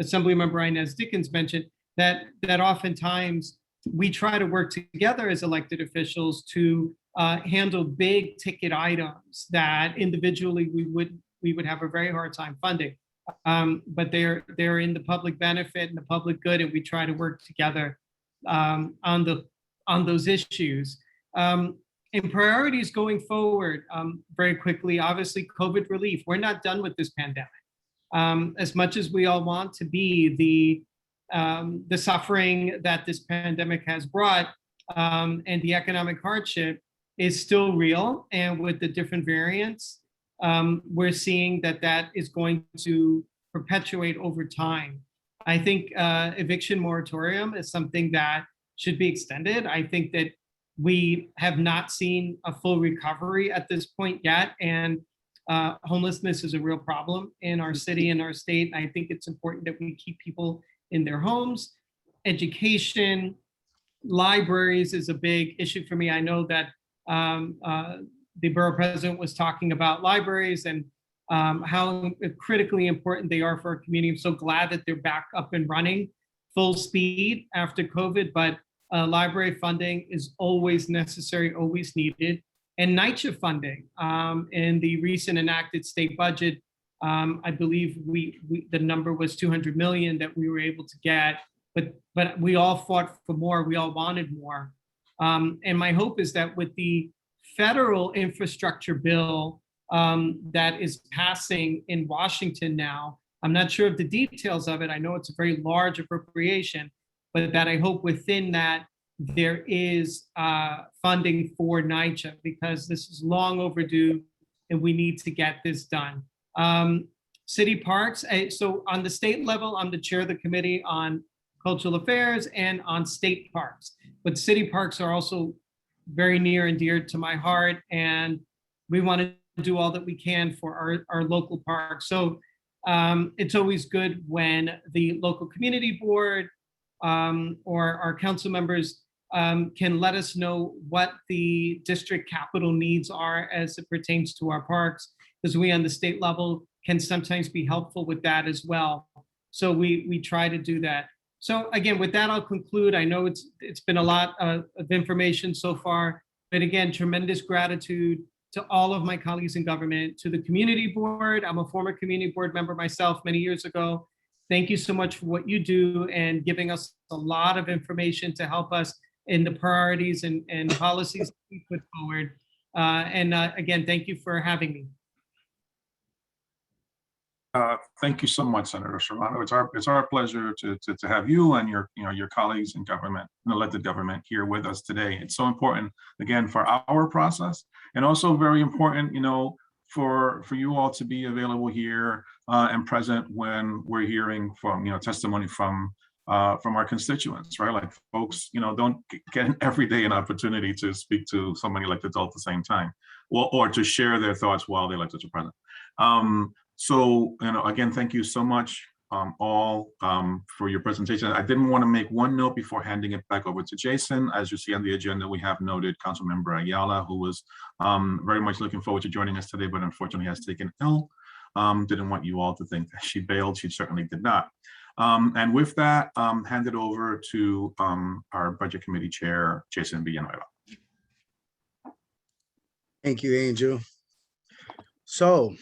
H: Assemblymember Inez Dickens mentioned that oftentimes we try to work together as elected officials to handle big ticket items that individually we would have a very hard time funding. But they're in the public benefit and the public good, and we try to work together on those issues. And priorities going forward, very quickly, obviously COVID relief. We're not done with this pandemic. As much as we all want to be the suffering that this pandemic has brought, and the economic hardship is still real, and with the different variants, we're seeing that is going to perpetuate over time. I think eviction moratorium is something that should be extended. I think that we have not seen a full recovery at this point yet, and homelessness is a real problem in our city and our state. I think it's important that we keep people in their homes. Education, libraries is a big issue for me. I know that the borough president was talking about libraries and how critically important they are for our community. I'm so glad that they're back up and running full speed after COVID, but library funding is always necessary, always needed. And NYCHA funding in the recent enacted state budget, I believe the number was 200 million that we were able to get, but we all fought for more, we all wanted more. And my hope is that with the federal infrastructure bill that is passing in Washington now, I'm not sure of the details of it. I know it's a very large appropriation, but that I hope within that there is funding for NYCHA, because this is long overdue. and we need to get this done. City parks, so on the state level, I'm the chair of the committee on cultural affairs and on state parks. But city parks are also very near and dear to my heart, and we want to do all that we can for our local parks. So it's always good when the local community board or our council members can let us know what the district capital needs are as it pertains to our parks, because we on the state level can sometimes be helpful with that as well. So we try to do that. So again, with that, I'll conclude. I know it's been a lot of information so far, but again, tremendous gratitude to all of my colleagues in government, to the community board. I'm a former community board member myself many years ago. Thank you so much for what you do and giving us a lot of information to help us in the priorities and policies we put forward. Again, thank you for having me.
C: Thank you so much, Senator Serrano. It's our pleasure to have you and your colleagues in government and elected government here with us today. It's so important, again, for our process, and also very important, for you all to be available here and present when we're hearing from testimony from our constituents, right? Like folks, don't get every day an opportunity to speak to somebody elected at the same time, or to share their thoughts while the electeds are present. So, again, thank you so much all for your presentation. I didn't want to make one note before handing it back over to Jason. As you see on the agenda, we have noted Councilmember Ayala, who was very much looking forward to joining us today, but unfortunately has taken ill. Didn't want you all to think that she bailed. She certainly did not. And with that, hand it over to our Budget Committee Chair, Jason Villanueva.
A: Thank you, Angel. So,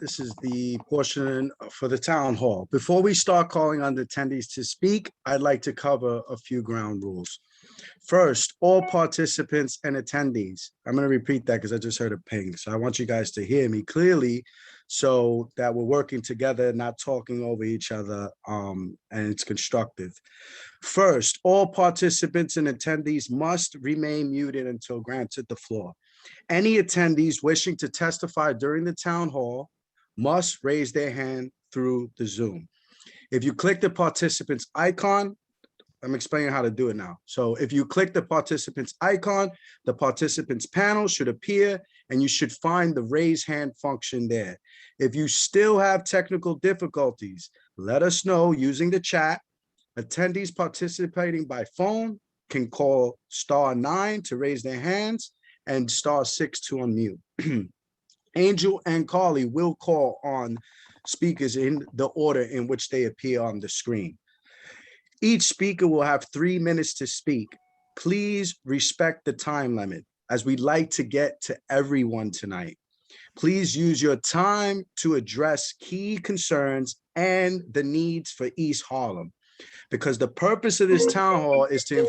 A: this is the portion for the town hall. Before we start calling on the attendees to speak, I'd like to cover a few ground rules. First, all participants and attendees. I'm going to repeat that because I just heard a ping. So I want you guys to hear me clearly so that we're working together, not talking over each other, and it's constructive. First, all participants and attendees must remain muted until granted the floor. Any attendees wishing to testify during the town hall must raise their hand through the Zoom. If you click the participants icon, I'm explaining how to do it now. So if you click the participants icon, the participants panel should appear and you should find the raise hand function there. If you still have technical difficulties, let us know using the chat. Attendees participating by phone can call *9 to raise their hands and *6 to unmute. Angel and Carly will call on speakers in the order in which they appear on the screen. Each speaker will have 3 minutes to speak. Please respect the time limit as we'd like to get to everyone tonight. Please use your time to address key concerns and the needs for East Harlem, because the purpose of this town hall is to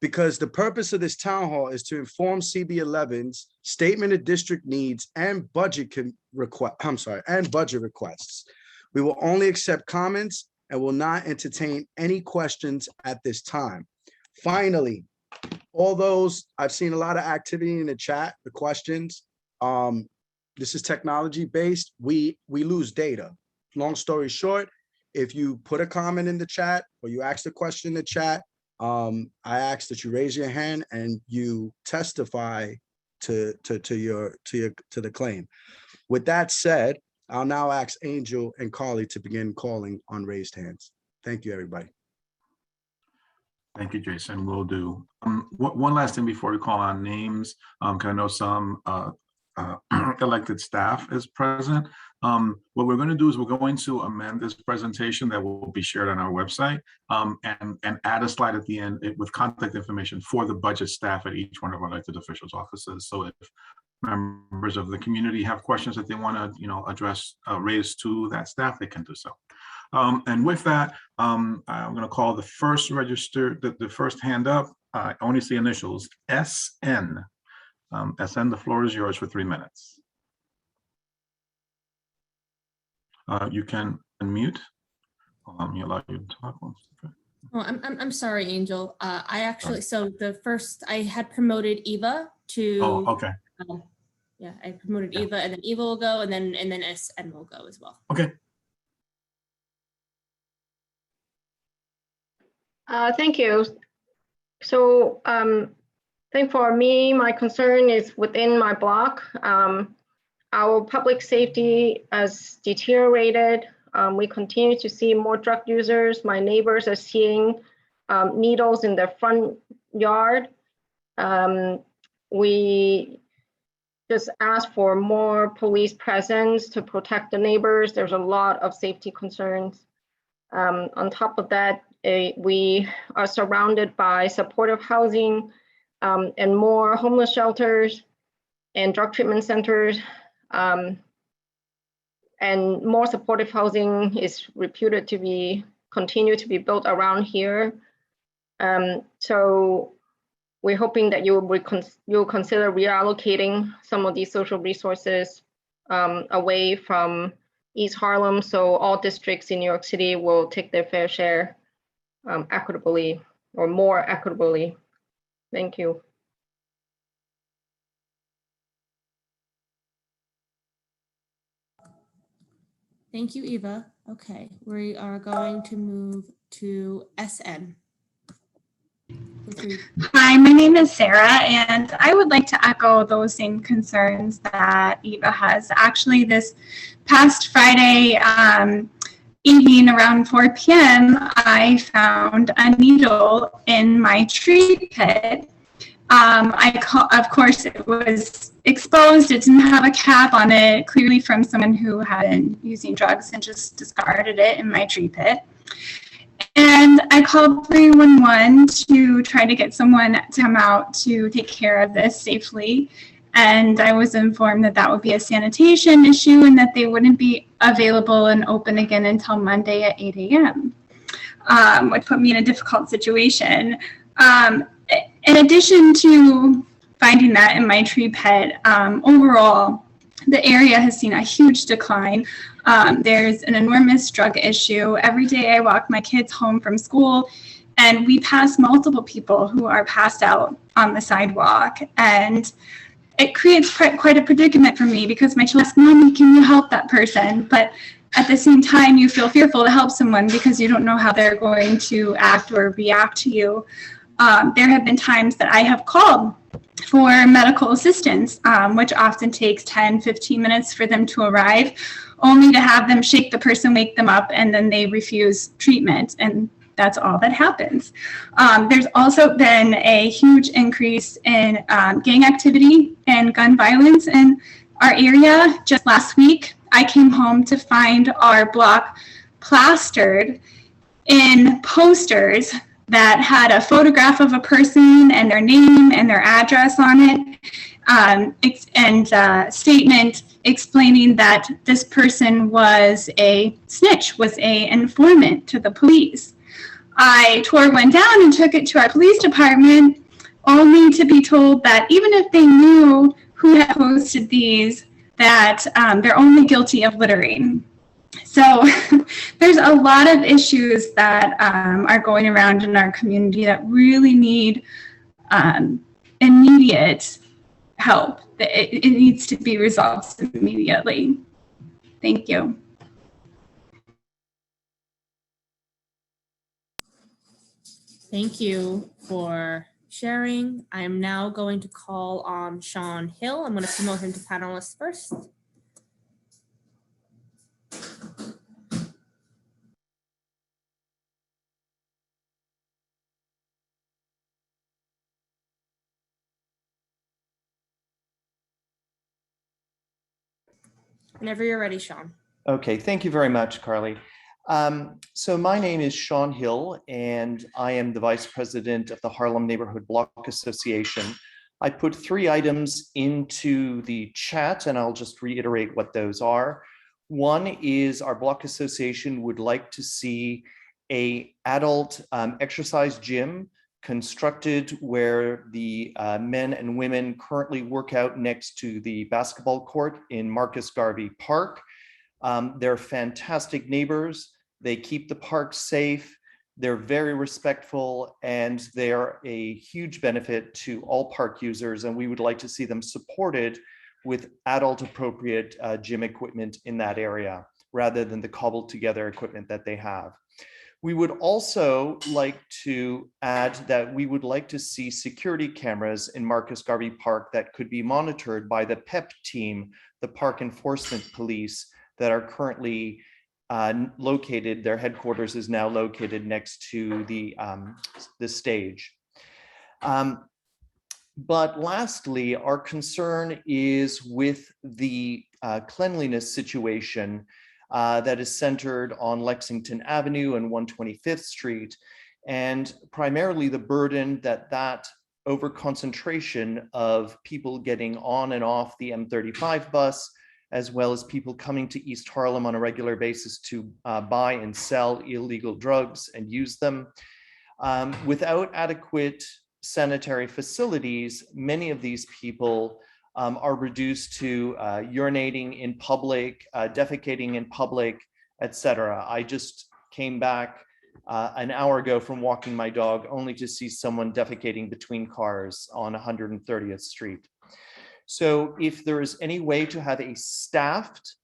A: because the purpose of this town hall is to inform CB11's statement of district needs and budget requests. We will only accept comments and will not entertain any questions at this time. Finally, all those, I've seen a lot of activity in the chat, the questions. This is technology based. We lose data. Long story short, if you put a comment in the chat or you ask a question in the chat, I ask that you raise your hand and you testify to the claim. With that said, I'll now ask Angel and Carly to begin calling on raised hands. Thank you, everybody.
C: Thank you, Jason. Will do. One last thing before we call on names, because I know some elected staff is present. What we're going to do is we're going to amend this presentation that will be shared on our website and add a slide at the end with contact information for the budget staff at each one of our elected officials' offices. So if members of the community have questions that they want to address, raise to that staff, they can do so. And with that, I'm going to call the first the first hand up. I only see initials SN. SN, the floor is yours for 3 minutes. You can unmute. Let me allow you to talk.
B: Oh, I'm sorry, Angel. I actually, so the first, I had promoted Eva to.
C: Oh, okay,
B: Yeah, I promoted
C: Yeah.
B: Eva, and then Eva will go, and then SN will go as well.
C: okay.
I: Thank you. So I think for me, my concern is within my block. Our public safety has deteriorated. We continue to see more drug users. My neighbors are seeing needles in their front yard. We just ask for more police presence to protect the neighbors. There's a lot of safety concerns. On top of that, we are surrounded by supportive housing and more homeless shelters and drug treatment centers. And more supportive housing is reputed to be continue to be built around here. So we're hoping that you'll consider reallocating some of these social resources away from East Harlem, so all districts in New York City will take their fair share equitably or more equitably. Thank you.
B: Thank you, Eva. Okay, we are going to move to SN.
J: Hi, my name is Sarah, and I would like to echo those same concerns that Eva has. Actually, this past Friday evening around 4 p.m., I found a needle in my tree pit. Of course, it was exposed. It didn't have a cap on it, clearly from someone who had been using drugs and just discarded it in my tree pit. And I called 311 to try to get someone to come out to take care of this safely. And I was informed that that would be a sanitation issue and that they wouldn't be available and open again until Monday at 8 a.m., which put me in a difficult situation. In addition to finding that in my tree pit, overall, the area has seen a huge decline. There's an enormous drug issue. Every day I walk my kids home from school and we pass multiple people who are passed out on the sidewalk. And it creates quite a predicament for me because my children ask, Mommy, can you help that person? But at the same time, you feel fearful to help someone because you don't know how they're going to act or react to you. There have been times that I have called for medical assistance, which often takes 10, 15 minutes for them to arrive, only to have them shake the person, wake them up, and then they refuse treatment. And that's all that happens. There's also been a huge increase in gang activity and gun violence in our area. Just last week, I came home to find our block plastered in posters that had a photograph of a person and their name and their address on it, and a statement explaining that this person was a snitch, was an informant to the police. I tore one down and took it to our police department, only to be told that even if they knew who had posted these, that they're only guilty of littering. So there's a lot of issues that are going around in our community that really need immediate help. It needs to be resolved immediately. Thank you.
B: Thank you for sharing. I am now going to call on Sean Hill. I'm going to promote him to panelist first. Whenever you're ready, Sean.
K: Okay, thank you very much, Carly. So my name is Sean Hill, and I am the Vice President of the Harlem Neighborhood Block Association. I put 3 items into the chat, and I'll just reiterate what those are. One is our Block Association would like to see an adult exercise gym constructed where the men and women currently work out next to the basketball court in Marcus Garvey Park. They're fantastic neighbors. They keep the park safe. They're very respectful, and they're a huge benefit to all park users, and we would like to see them supported with adult appropriate gym equipment in that area, rather than the cobbled together equipment that they have. We would also like to add that we would like to see security cameras in Marcus Garvey Park that could be monitored by the PEP team, the Park Enforcement Police, that are currently located, their headquarters is now located next to the stage. But lastly, our concern is with the cleanliness situation that is centered on Lexington Avenue and 125th Street, and primarily the burden that over-concentration of people getting on and off the M35 bus, as well as people coming to East Harlem on a regular basis to buy and sell illegal drugs and use them. Without adequate sanitary facilities, many of these people are reduced to urinating in public, defecating in public, etc. I just came back an hour ago from walking my dog only to see someone defecating between cars on 130th Street. So if there is any way to have a staffed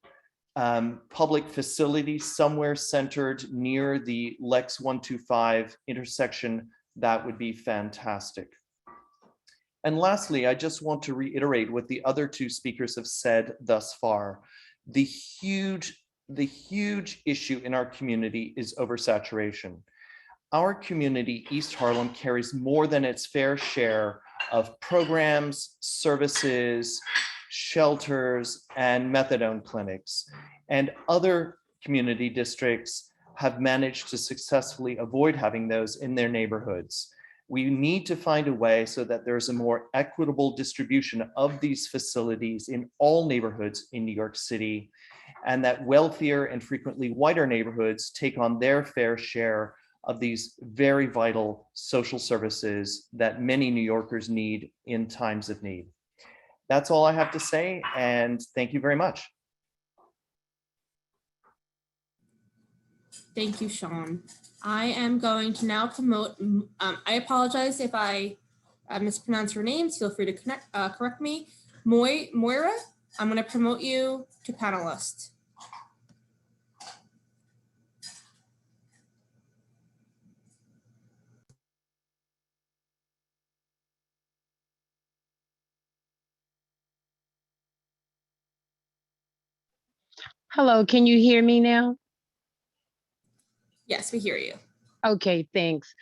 K: public facility somewhere centered near the Lex 125 intersection, that would be fantastic. And lastly, I just want to reiterate what the other two speakers have said thus far. The huge issue in our community is oversaturation. Our community, East Harlem, carries more than its fair share of programs, services, shelters, and methadone clinics. And other community districts have managed to successfully avoid having those in their neighborhoods. We need to find a way so that there's a more equitable distribution of these facilities in all neighborhoods in New York City, and that wealthier and frequently whiter neighborhoods take on their fair share of these very vital social services that many New Yorkers need in times of need. That's all I have to say, and thank you very much.
B: Thank you, Sean. I am going to now promote, I apologize if I mispronounce your names. Feel free to correct me. Moira, I'm going to promote you to panelist.
L: Hello, can you hear me now?
B: Yes, we hear you.
L: Okay, thanks.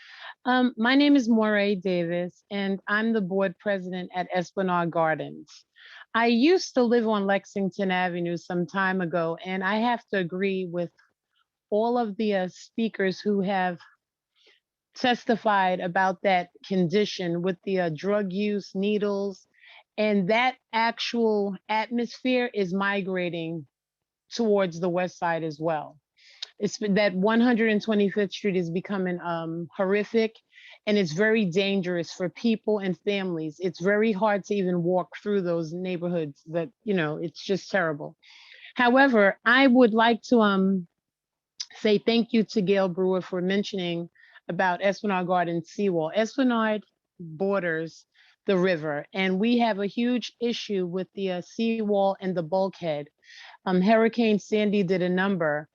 L: My name is Moray Davis, and I'm the board president at Esplanade Gardens. I used to live on Lexington Avenue some time ago, and I have to agree with all of the speakers who have testified about that condition with the drug use, needles, and that actual atmosphere is migrating towards the west side as well. It's that 125th Street is becoming horrific, and it's very dangerous for people and families. It's very hard to even walk through those neighborhoods that, you know, it's just terrible. However, I would like to say thank you to Gail Brewer for mentioning about Esplanade Gardens seawall. Esplanade borders the river, and we have a huge issue with the seawall and the bulkhead. Hurricane Sandy did a number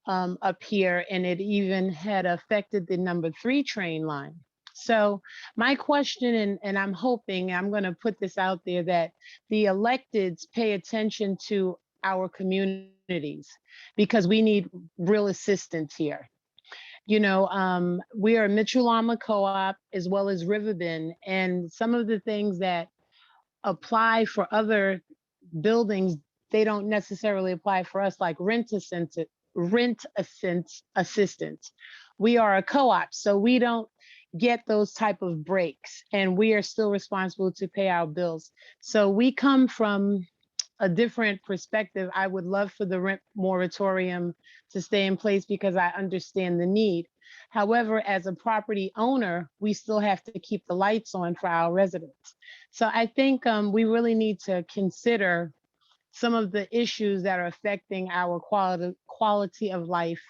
L: up here, and it even had affected the number 3 train line. So my question, and I'm hoping, I'm going to put this out there, that the electeds pay attention to our communities, because we need real assistance here. You know, we are Mitchell Lama Co-op as well as Riverbend, and some of the things that apply for other buildings, they don't necessarily apply for us, like rent assistance. We are a co-op, so we don't get those type of breaks, and we are still responsible to pay our bills. So we come from a different perspective. I would love for the rent moratorium to stay in place because I understand the need. However, as a property owner, we still have to keep the lights on for our residents. So I think we really need to consider some of the issues that are affecting our quality of life,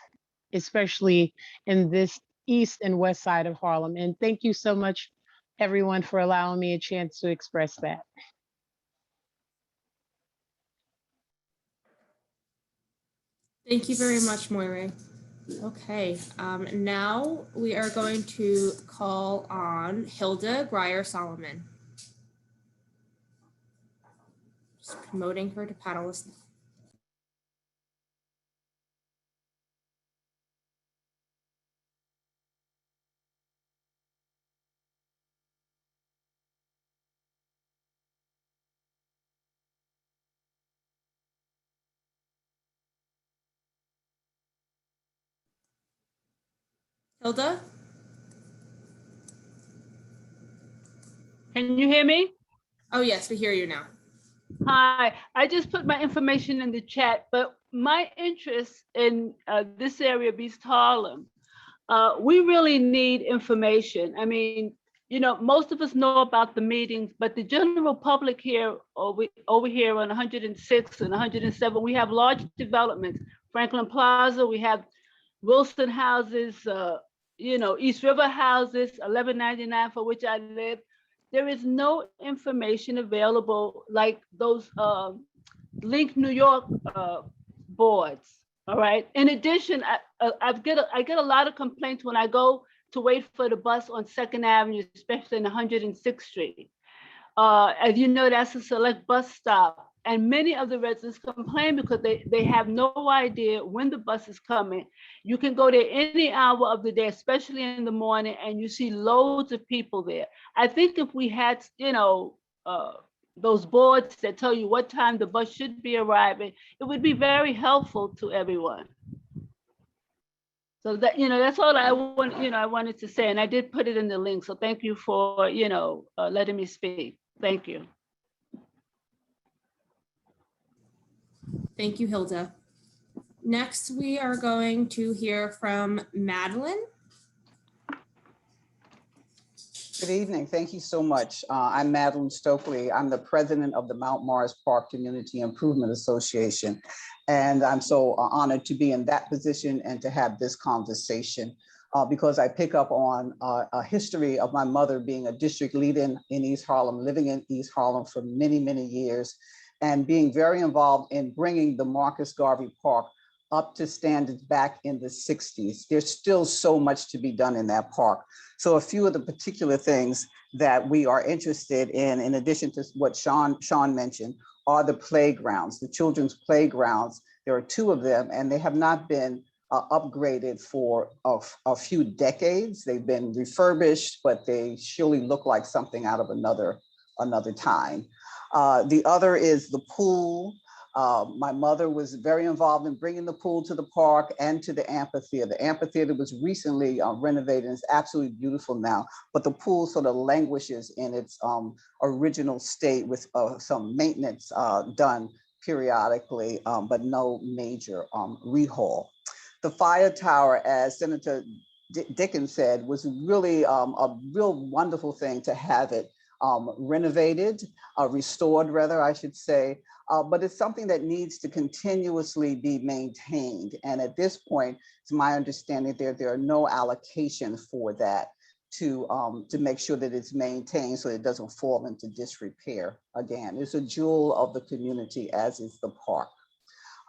L: especially in this east and west side of Harlem. And thank you so much, everyone, for allowing me a chance to express that.
B: Thank you very much, Moire. Okay, now we are going to call on Hilda Breyer-Solomon. Just promoting her to panelist. Hilda?
M: Can you hear me?
B: Oh, yes, we hear you now.
M: Hi, I just put my information in the chat, but my interest in this area of East Harlem, we really need information. I mean, you know, most of us know about the meetings, but the general public here, over here on 106 and 107, we have large developments. Franklin Plaza, we have Wilson houses, you know, East River houses, 1199 for which I live. There is no information available like those Link New York boards. All right. In addition, I get a lot of complaints when I go to wait for the bus on 2nd Avenue, especially in 106th Street. As you know, that's a select bus stop. And many of the residents complain because they have no idea when the bus is coming. You can go there any hour of the day, especially in the morning, and you see loads of people there. I think if we had, you know, those boards that tell you what time the bus should be arriving, it would be very helpful to everyone. So that, you know, that's all I wanted to say. And I did put it in the link. So thank you for, you know, letting me speak. Thank you.
B: Thank you, Hilda. Next, we are going to hear from Madeline.
N: Good evening. Thank you so much. I'm Madeline Stokely. I'm the president of the Mount Morris Park Community Improvement Association. And I'm so honored to be in that position and to have this conversation because I pick up on a history of my mother being a district leader in East Harlem, living in East Harlem for many, many years, and being very involved in bringing the Marcus Garvey Park up to standards back in the 60s. There's still so much to be done in that park. So a few of the particular things that we are interested in addition to what Sean mentioned, are the playgrounds, the children's playgrounds. There are 2 of them, and they have not been upgraded for a few decades. They've been refurbished, but they surely look like something out of another time. The other is the pool. My mother was very involved in bringing the pool to the park and to the amphitheater. The amphitheater was recently renovated and it's absolutely beautiful now, but the pool sort of languishes in its original state with some maintenance done periodically, but no major rehaul. The fire tower, as Senator Dickens said, was really a real wonderful thing to have it renovated, restored rather, I should say, but it's something that needs to continuously be maintained. And at this point, it's my understanding there are no allocations for that to make sure that it's maintained so it doesn't fall into disrepair. Again, it's a jewel of the community, as is the park.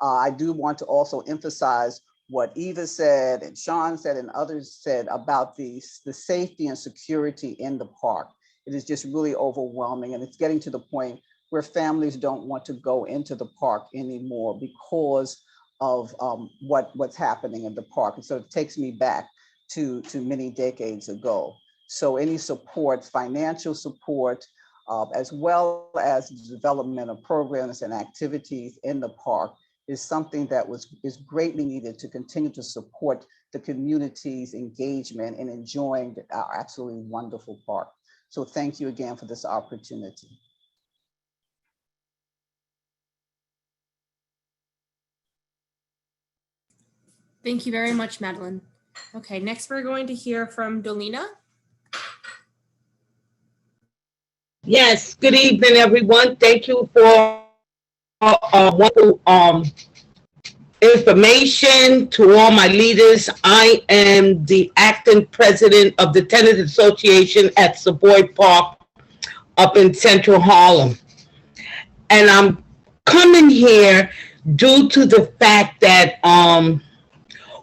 N: I do want to also emphasize what Eva said and Sean said and others said about the safety and security in the park. It is just really overwhelming, and it's getting to the point where families don't want to go into the park anymore because of what's happening in the park. And so it takes me back to many decades ago. So any support, financial support, as well as the development of programs and activities in the park is something that is greatly needed to continue to support the community's engagement in enjoying our absolutely wonderful park. So thank you again for this opportunity.
B: Thank you very much, Madeline. Okay, next we're going to hear from Dolina.
O: Yes, good evening, everyone. Thank you for a wonderful information to all my leaders. I am the acting president of the Tenant Association at Savoy Park up in Central Harlem. And I'm coming here due to the fact that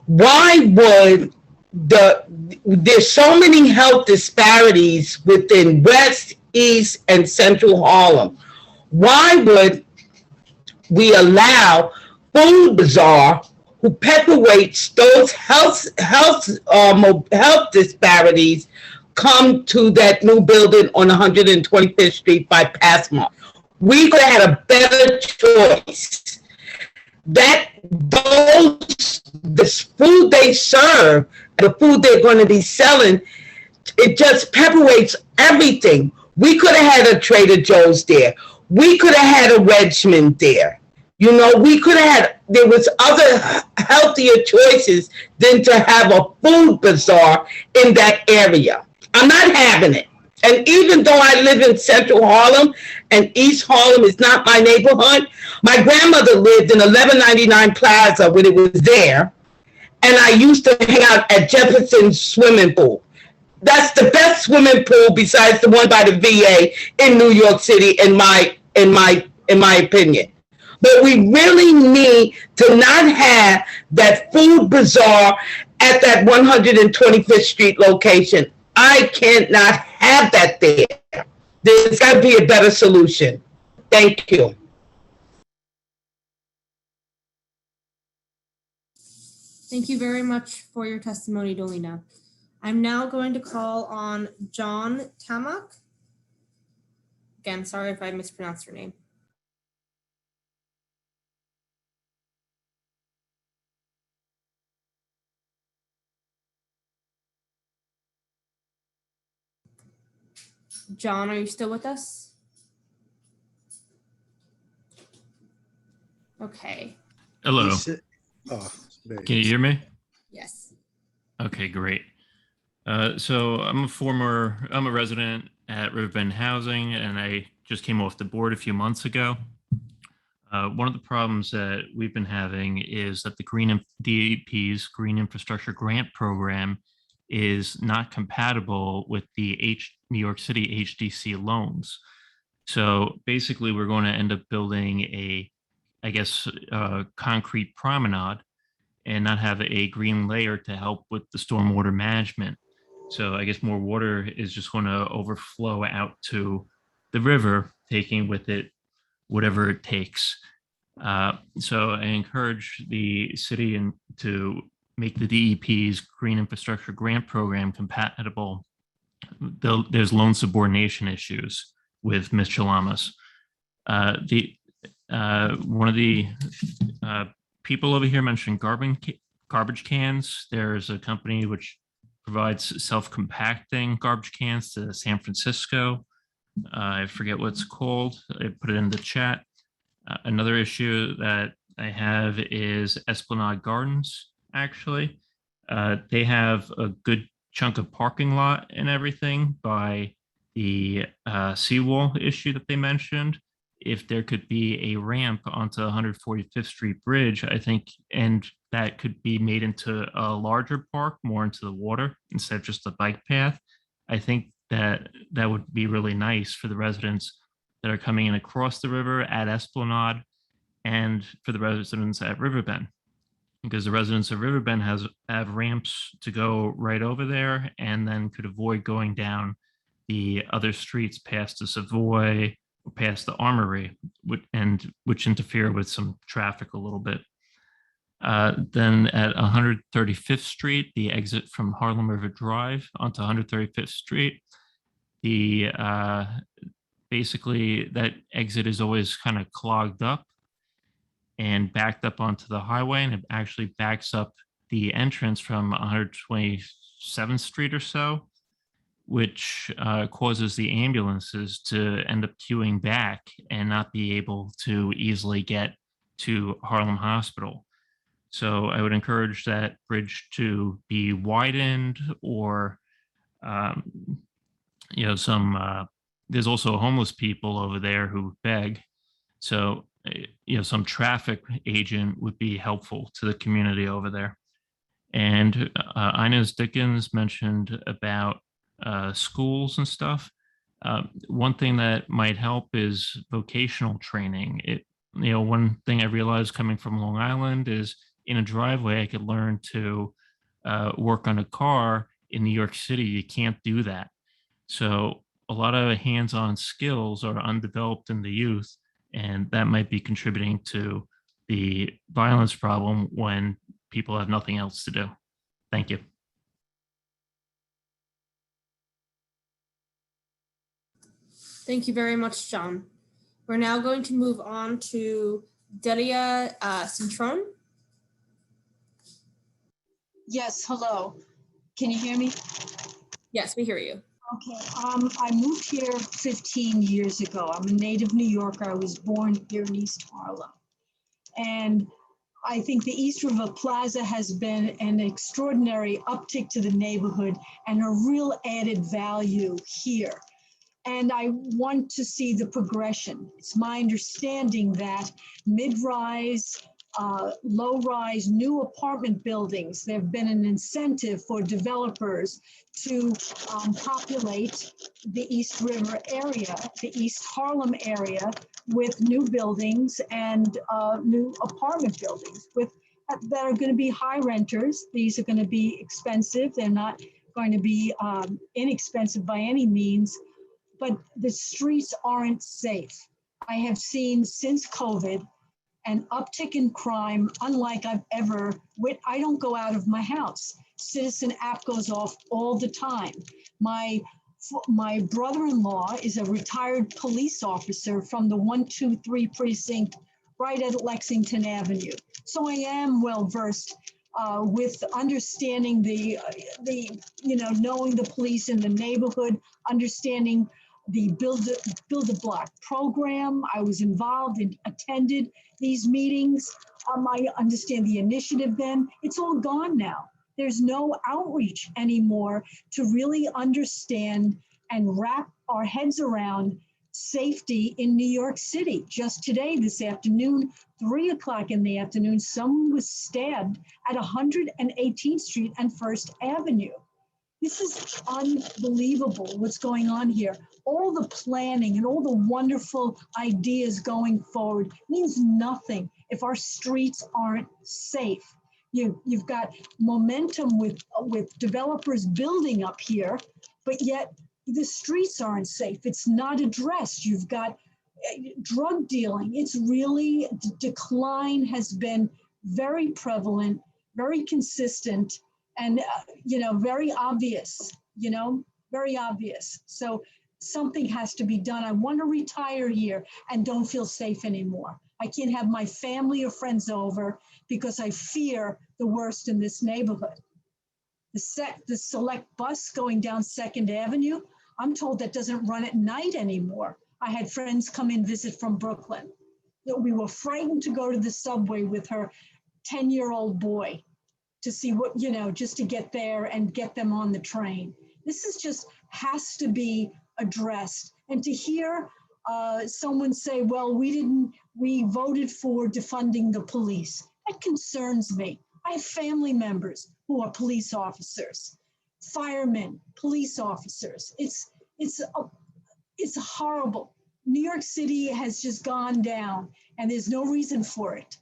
O: why would there's so many health disparities within West, East, and Central Harlem. Why would we allow Food Bazaar, who perpetuates those health disparities, come to that new building on 125th Street by Passmore? We could have had a better choice. This food they serve, the food they're going to be selling, it just perpetuates everything. We could have had a Trader Joe's there. We could have had a Wedgman there. You know, we could have had, there was other healthier choices than to have a food bazaar in that area. I'm not having it. And even though I live in Central Harlem and East Harlem is not my neighborhood, my grandmother lived in 1199 Plaza when it was there. And I used to hang out at Jefferson's swimming pool. That's the best swimming pool besides the one by the VA in New York City, in my opinion. But we really need to not have that food bazaar at that 125th Street location. I cannot have that there. There's got to be a better solution. Thank you.
B: Thank you very much for your testimony, Dolina. I'm now going to call on John Tamak. Again, sorry if I mispronounced your name. John, are you still with us? Okay.
P: Hello.
A: Oh,
P: can you hear me?
B: Yes.
P: Okay, great. So I'm a resident at Riverbend Housing, and I just came off the board a few months ago. One of the problems that we've been having is that the DEP's Green Infrastructure Grant Program is not compatible with the New York City HDC loans. So basically, we're going to end up building a concrete promenade and not have a green layer to help with the stormwater management. So I guess more water is just going to overflow out to the river, taking with it whatever it takes. So I encourage the city to make the DEP's Green Infrastructure Grant Program compatible. There's loan subordination issues with Ms. Chalamas. One of the people over here mentioned garbage cans. There's a company which provides self-compacting garbage cans to San Francisco. I forget what it's called. I put it in the chat. Another issue that I have is Esplanade Gardens, actually. They have a good chunk of parking lot and everything by the seawall issue that they mentioned. If there could be a ramp onto 145th Street Bridge, I think, and that could be made into a larger park, more into the water instead of just a bike path, I think that would be really nice for the residents that are coming in across the river at Esplanade and for the residents at Riverbend, because the residents of Riverbend have ramps to go right over there and then could avoid going down the other streets past the Savoy or past the Armory, which interfere with some traffic a little bit. Then at 135th Street, the exit from Harlem River Drive onto 135th Street, basically that exit is always kind of clogged up and backed up onto the highway, and it actually backs up the entrance from 127th Street or so, which causes the ambulances to end up queuing back and not be able to easily get to Harlem Hospital. So I would encourage that bridge to be widened, or there's also homeless people over there who beg. So some traffic agent would be helpful to the community over there. And Inez Dickens mentioned about schools and stuff. One thing that might help is vocational training. One thing I realized coming from Long Island is in a driveway, I could learn to work on a car. In New York City, you can't do that. So a lot of hands-on skills are undeveloped in the youth, and that might be contributing to the violence problem when people have nothing else to do. Thank you.
B: Thank you very much, John. We're now going to move on to Delia Cintron.
Q: Yes, hello. Can you hear me?
B: Yes, we hear you.
Q: Okay, I moved here 15 years ago. I'm a native New Yorker. I was born here in East Harlem. And I think the East River Plaza has been an extraordinary uptick to the neighborhood and a real added value here. And I want to see the progression. It's my understanding that mid-rise, low-rise, new apartment buildings, there have been an incentive for developers to populate the East River area, the East Harlem area, with new buildings and new apartment buildings that are going to be high renters. These are going to be expensive. They're not going to be inexpensive by any means, but the streets aren't safe. I have seen since COVID an uptick in crime unlike I've ever, I don't go out of my house. Citizen app goes off all the time. My brother-in-law is a retired police officer from the 123 precinct right at Lexington Avenue. So I am well versed with understanding knowing the police in the neighborhood, understanding the Build a Block program. I was involved and attended these meetings. I understand the initiative then. It's all gone now. There's no outreach anymore to really understand and wrap our heads around safety in New York City. Just today, this afternoon, 3 o'clock in the afternoon, someone was stabbed at 118th Street and First Avenue. This is unbelievable what's going on here. All the planning and all the wonderful ideas going forward means nothing if our streets aren't safe. You've got momentum with developers building up here, but yet the streets aren't safe. It's not addressed. You've got drug dealing. It's really, decline has been very prevalent, very consistent, and very obvious, very obvious. So something has to be done. I want to retire here and don't feel safe anymore. I can't have my family or friends over because I fear the worst in this neighborhood. The select bus going down 2nd Avenue, I'm told that doesn't run at night anymore. I had friends come in visit from Brooklyn. We were frightened to go to the subway with her 10-year-old boy to see what, just to get there and get them on the train. This is just has to be addressed. And to hear someone say, well, we voted for defunding the police. That concerns me. I have family members who are police officers, firemen, police officers. It's horrible. New York City has just gone down and there's no reason for it.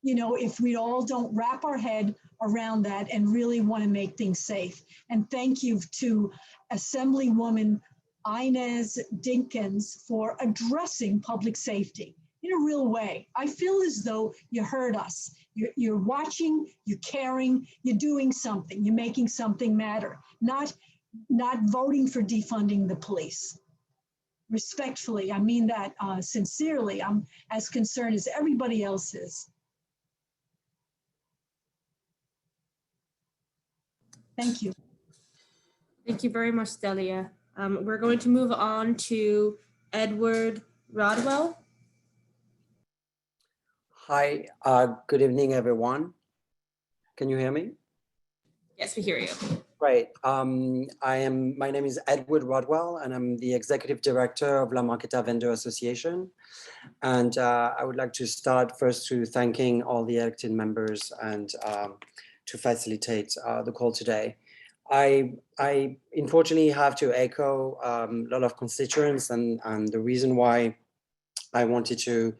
Q: If we all don't wrap our head around that and really want to make things safe. And thank you to Assemblywoman Inez Dickens for addressing public safety in a real way. I feel as though you heard us. You're watching, you're caring, you're doing something, you're making something matter, not voting for defunding the police. Respectfully, I mean that sincerely. I'm as concerned as everybody else is. Thank you.
B: Thank you very much, Delia. We're going to move on to Edward Rodwell.
R: Hi, good evening, everyone. Can you hear me?
B: Yes, we hear you.
R: Right. My name is Edward Rodwell, and I'm the Executive Director of La Marqueta Vendor Association. And I would like to start first to thanking all the elected members and to facilitate the call today. I unfortunately have to echo a lot of constituents, and the reason why I wanted to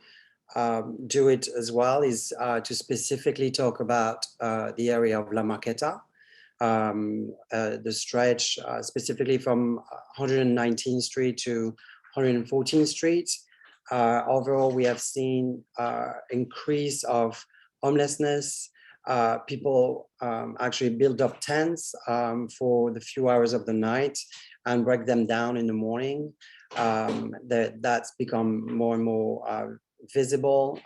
R: do it as well is to specifically talk about the area of La Marqueta. The stretch specifically from 119th Street to 114th Street. Overall, we have seen increase of homelessness. People actually build up tents for the few hours of the night and break them down in the morning. That's become more and more visible.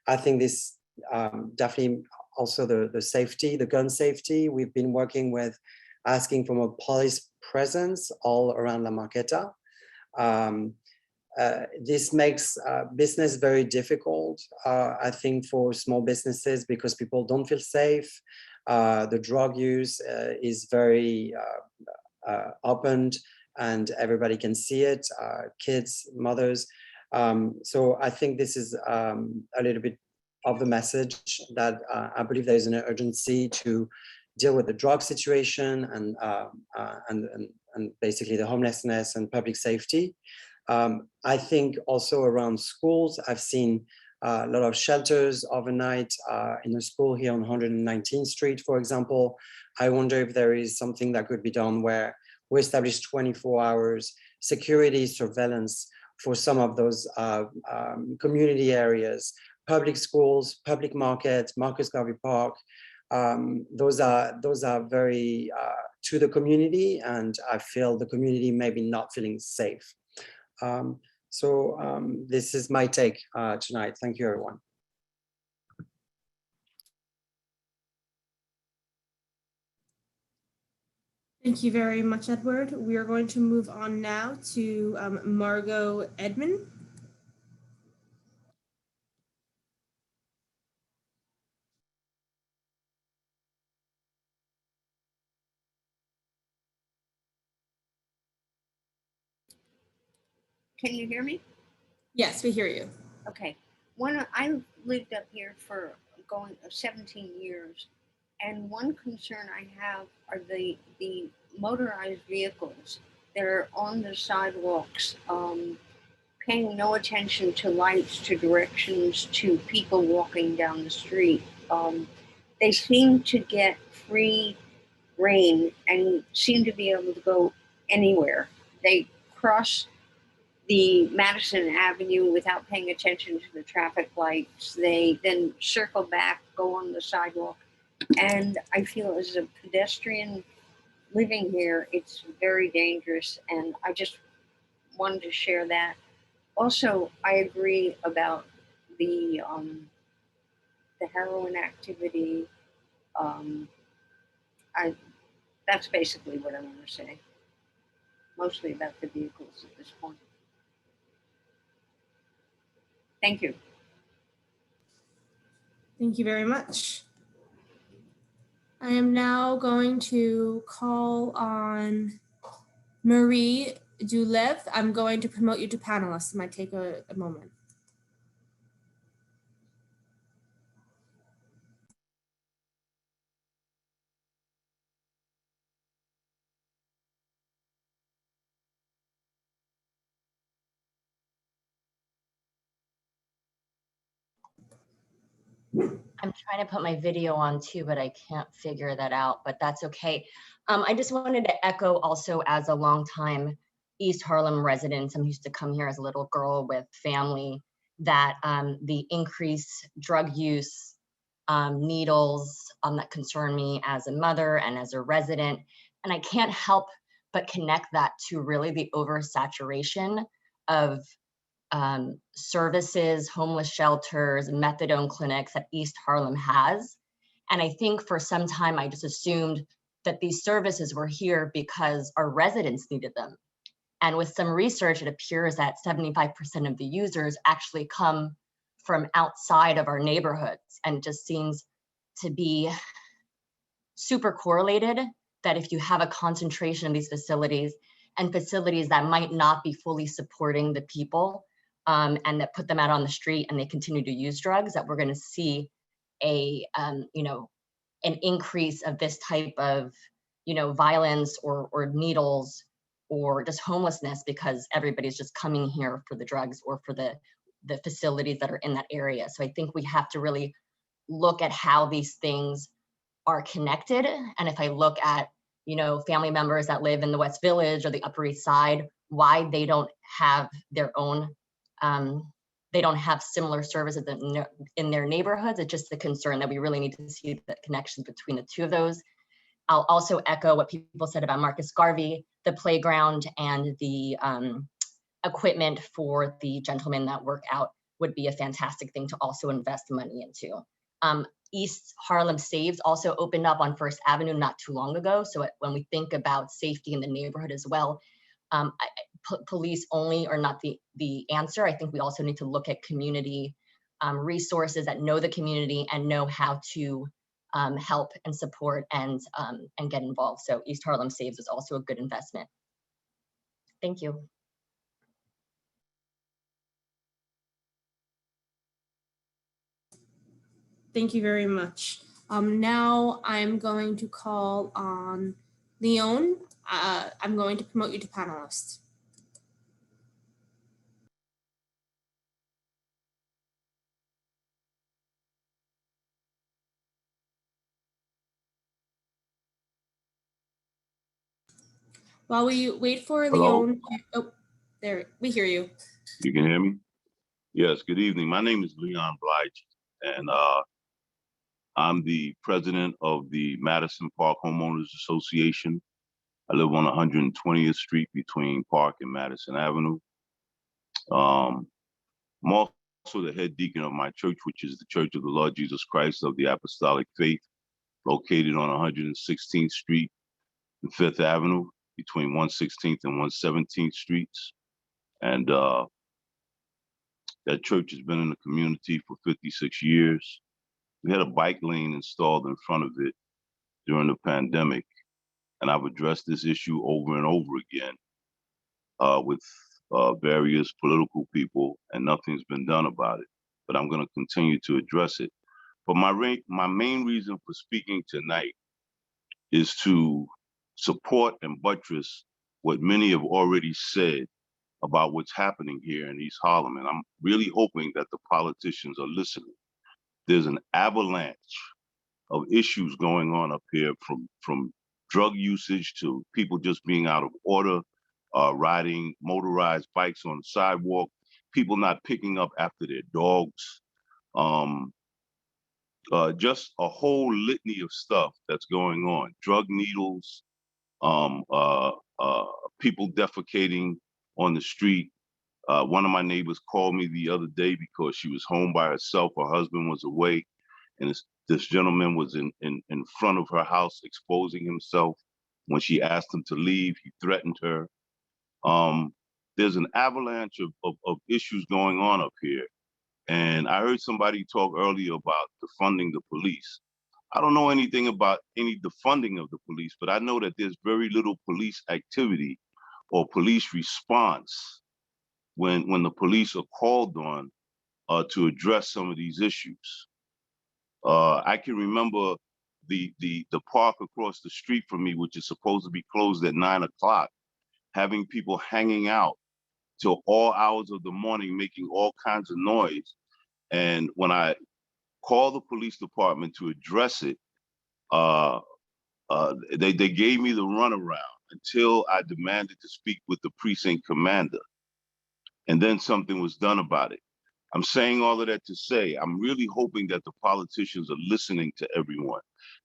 R: I think this definitely also the safety, the gun safety. We've been working with asking for more police presence all around La Marqueta. This makes business very difficult, I think, for small businesses because people don't feel safe. The drug use is very opened and everybody can see it, kids, mothers. So I think this is a little bit of the message that I believe there is an urgency to deal with the drug situation and basically the homelessness and public safety. I think also around schools, I've seen a lot of shelters overnight in a school here on 119th Street, for example. I wonder if there is something that could be done where we establish 24 hours security surveillance for some of those community areas, public schools, public markets, Marcus Garvey Park. Those are very to the community, and I feel the community maybe not feeling safe. This is my take tonight. Thank you, everyone.
B: Thank you very much, Edward. We are going to move on now to Margot Edmond.
S: Can you hear me?
B: Yes, we hear you.
S: Okay. I've lived up here for going 17 years, and one concern I have are the motorized vehicles that are on the sidewalks, paying no attention to lights, to directions, to people walking down the street. They seem to get free rein and seem to be able to go anywhere. They cross the Madison Avenue without paying attention to the traffic lights. They then circle back, go on the sidewalk. And I feel as a pedestrian living here, it's very dangerous. And I just wanted to share that. Also, I agree about the heroin activity. That's basically what I want to say. Mostly about the vehicles at this point. Thank you.
B: Thank you very much. I am now going to call on Marie Dulev. I'm going to promote you to panelist. It might take a moment.
T: I'm trying to put my video on too, but I can't figure that out, but that's okay. I just wanted to echo also as a longtime East Harlem resident, I used to come here as a little girl with family, that the increased drug use, needles that concern me as a mother and as a resident. And I can't help but connect that to really the oversaturation of services, homeless shelters, methadone clinics that East Harlem has. And I think for some time, I just assumed that these services were here because our residents needed them. And with some research, it appears that 75% of the users actually come from outside of our neighborhoods. And it just seems to be super correlated that if you have a concentration of these facilities and facilities that might not be fully supporting the people and that put them out on the street and they continue to use drugs, that we're going to see a, an increase of this type of, violence or needles or just homelessness because everybody's just coming here for the drugs or for the facilities that are in that area. So I think we have to really look at how these things are connected. And if I look at, family members that live in the West Village or the Upper East Side, why they don't have their own, they don't have similar services in their neighborhoods. It's just a concern that we really need to see the connection between the two of those. I'll also echo what people said about Marcus Garvey, the playground and the equipment for the gentlemen that work out would be a fantastic thing to also invest money into. East Harlem Saves also opened up on First Avenue not too long ago. So when we think about safety in the neighborhood as well, police only are not the answer. I think we also need to look at community resources that know the community and know how to help and support and get involved. So East Harlem Saves is also a good investment. Thank you.
B: Thank you very much. Now I'm going to call on Leon. I'm going to promote you to panelist. While we wait for Leon, oh, there, we hear you.
U: You can hear me? Yes, good evening. My name is Leon Blige, and I'm the president of the Madison Park Homeowners Association. I live on 120th Street between Park and Madison Avenue. I'm also the head deacon of my church, which is the Church of the Lord Jesus Christ of the Apostolic Faith, located on 116th Street and 5th Avenue between 116th and 117th Streets. And that church has been in the community for 56 years. We had a bike lane installed in front of it during the pandemic, and I've addressed this issue over and over again with various political people, and nothing's been done about it. But I'm going to continue to address it. But my main reason for speaking tonight is to support and buttress what many have already said about what's happening here in East Harlem. And I'm really hoping that the politicians are listening. There's an avalanche of issues going on up here, from drug usage to people just being out of order, riding motorized bikes on the sidewalk, people not picking up after their dogs, just a whole litany of stuff that's going on. Drug needles, people defecating on the street. One of my neighbors called me the other day because she was home by herself. Her husband was away, and this gentleman was in front of her house exposing himself. When she asked him to leave, he threatened her. There's an avalanche of issues going on up here. And I heard somebody talk earlier about defunding the police. I don't know anything about any defunding of the police, but I know that there's very little police activity or police response when the police are called on to address some of these issues. I can remember the park across the street from me, which is supposed to be closed at 9 o'clock, having people hanging out till all hours of the morning, making all kinds of noise. And when I called the police department to address it, they gave me the runaround until I demanded to speak with the precinct commander. And then something was done about it. I'm saying all of that to say, I'm really hoping that the politicians are listening to everyone.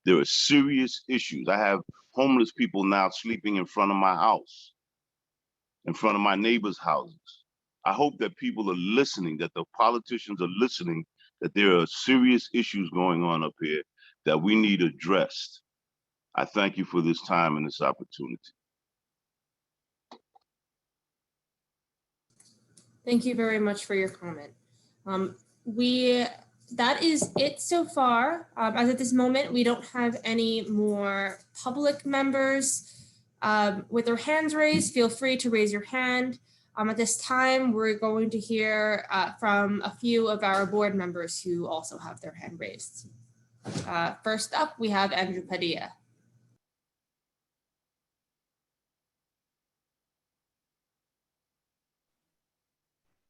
U: There are serious issues. I have homeless people now sleeping in front of my house, in front of my neighbors' houses. I hope that people are listening, that the politicians are listening, that there are serious issues going on up here that we need addressed. I thank you for this time and this opportunity.
B: Thank you very much for your comment. We that is it so far. As at this moment, we don't have any more public members with their hands raised. Feel free to raise your hand. At this time, we're going to hear from a few of our board members who also have their hand raised. First up, we have Andrew Padilla.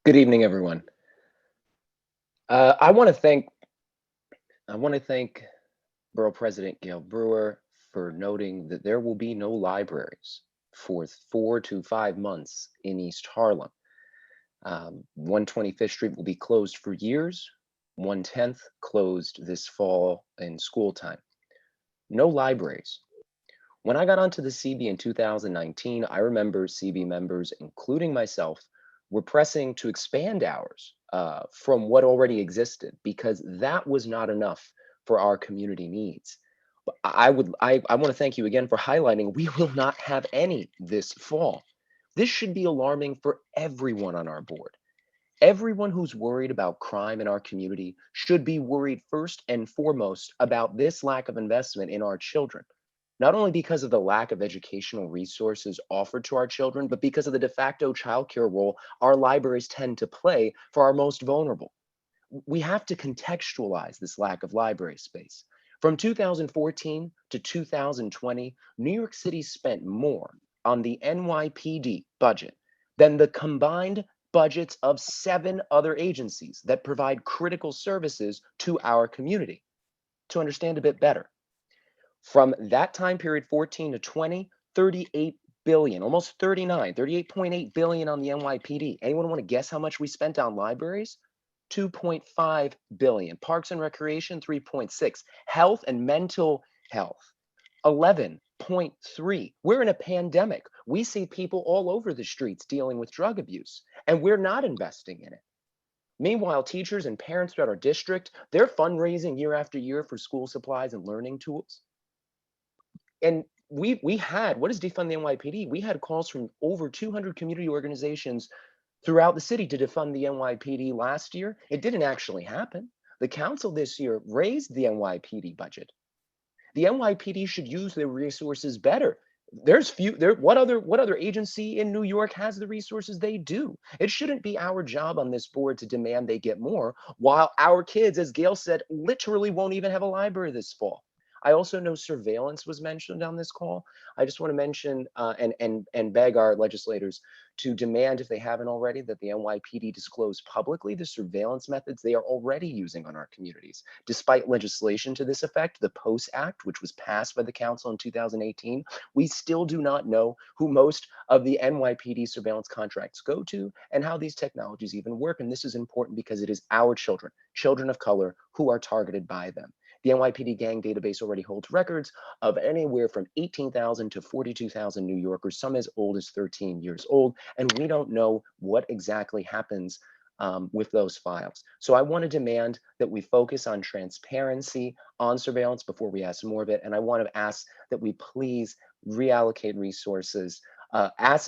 D: Good evening, everyone. I want to thank Borough President Gail Brewer for noting that there will be no libraries for 4 to 5 months in East Harlem. 125th Street will be closed for years. 110th closed this fall in school time. No libraries. When I got onto the CB in 2019, I remember CB members, including myself, were pressing to expand hours from what already existed because that was not enough for our community needs. I want to thank you again for highlighting we will not have any this fall. This should be alarming for everyone on our board. Everyone who's worried about crime in our community should be worried first and foremost about this lack of investment in our children. Not only because of the lack of educational resources offered to our children, but because of the de facto childcare role our libraries tend to play for our most vulnerable. We have to contextualize this lack of library space. From 2014 to 2020, New York City spent more on the NYPD budget than the combined budgets of 7 other agencies that provide critical services to our community. To understand a bit better, from that time period, 14 to 20, 38 billion, almost 39, 38.8 billion on the NYPD. Anyone want to guess how much we spent on libraries? 2.5 billion. Parks and Recreation, 3.6. Health and mental health, 11.3. We're in a pandemic. We see people all over the streets dealing with drug abuse, and we're not investing in it. Meanwhile, teachers and parents throughout our district, they're fundraising year after year for school supplies and learning tools. And we had, what is defund the NYPD? We had calls from over 200 community organizations throughout the city to defund the NYPD last year. It didn't actually happen. The council this year raised the NYPD budget. The NYPD should use their resources better. What other agency in New York has the resources they do? It shouldn't be our job on this board to demand they get more, while our kids, as Gail said, literally won't even have a library this fall. I also know surveillance was mentioned on this call. I just want to mention and beg our legislators to demand, if they haven't already, that the NYPD disclose publicly the surveillance methods they are already using on our communities. Despite legislation to this effect, the POST Act, which was passed by the council in 2018, we still do not know who most of the NYPD surveillance contracts go to and how these technologies even work. And this is important because it is our children, children of color, who are targeted by them. The NYPD gang database already holds records of anywhere from 18,000 to 42,000 New Yorkers, some as old as 13 years old, and we don't know what exactly happens with those files. So I want to demand that we focus on transparency on surveillance before we ask more of it, and I want to ask that we please reallocate resources.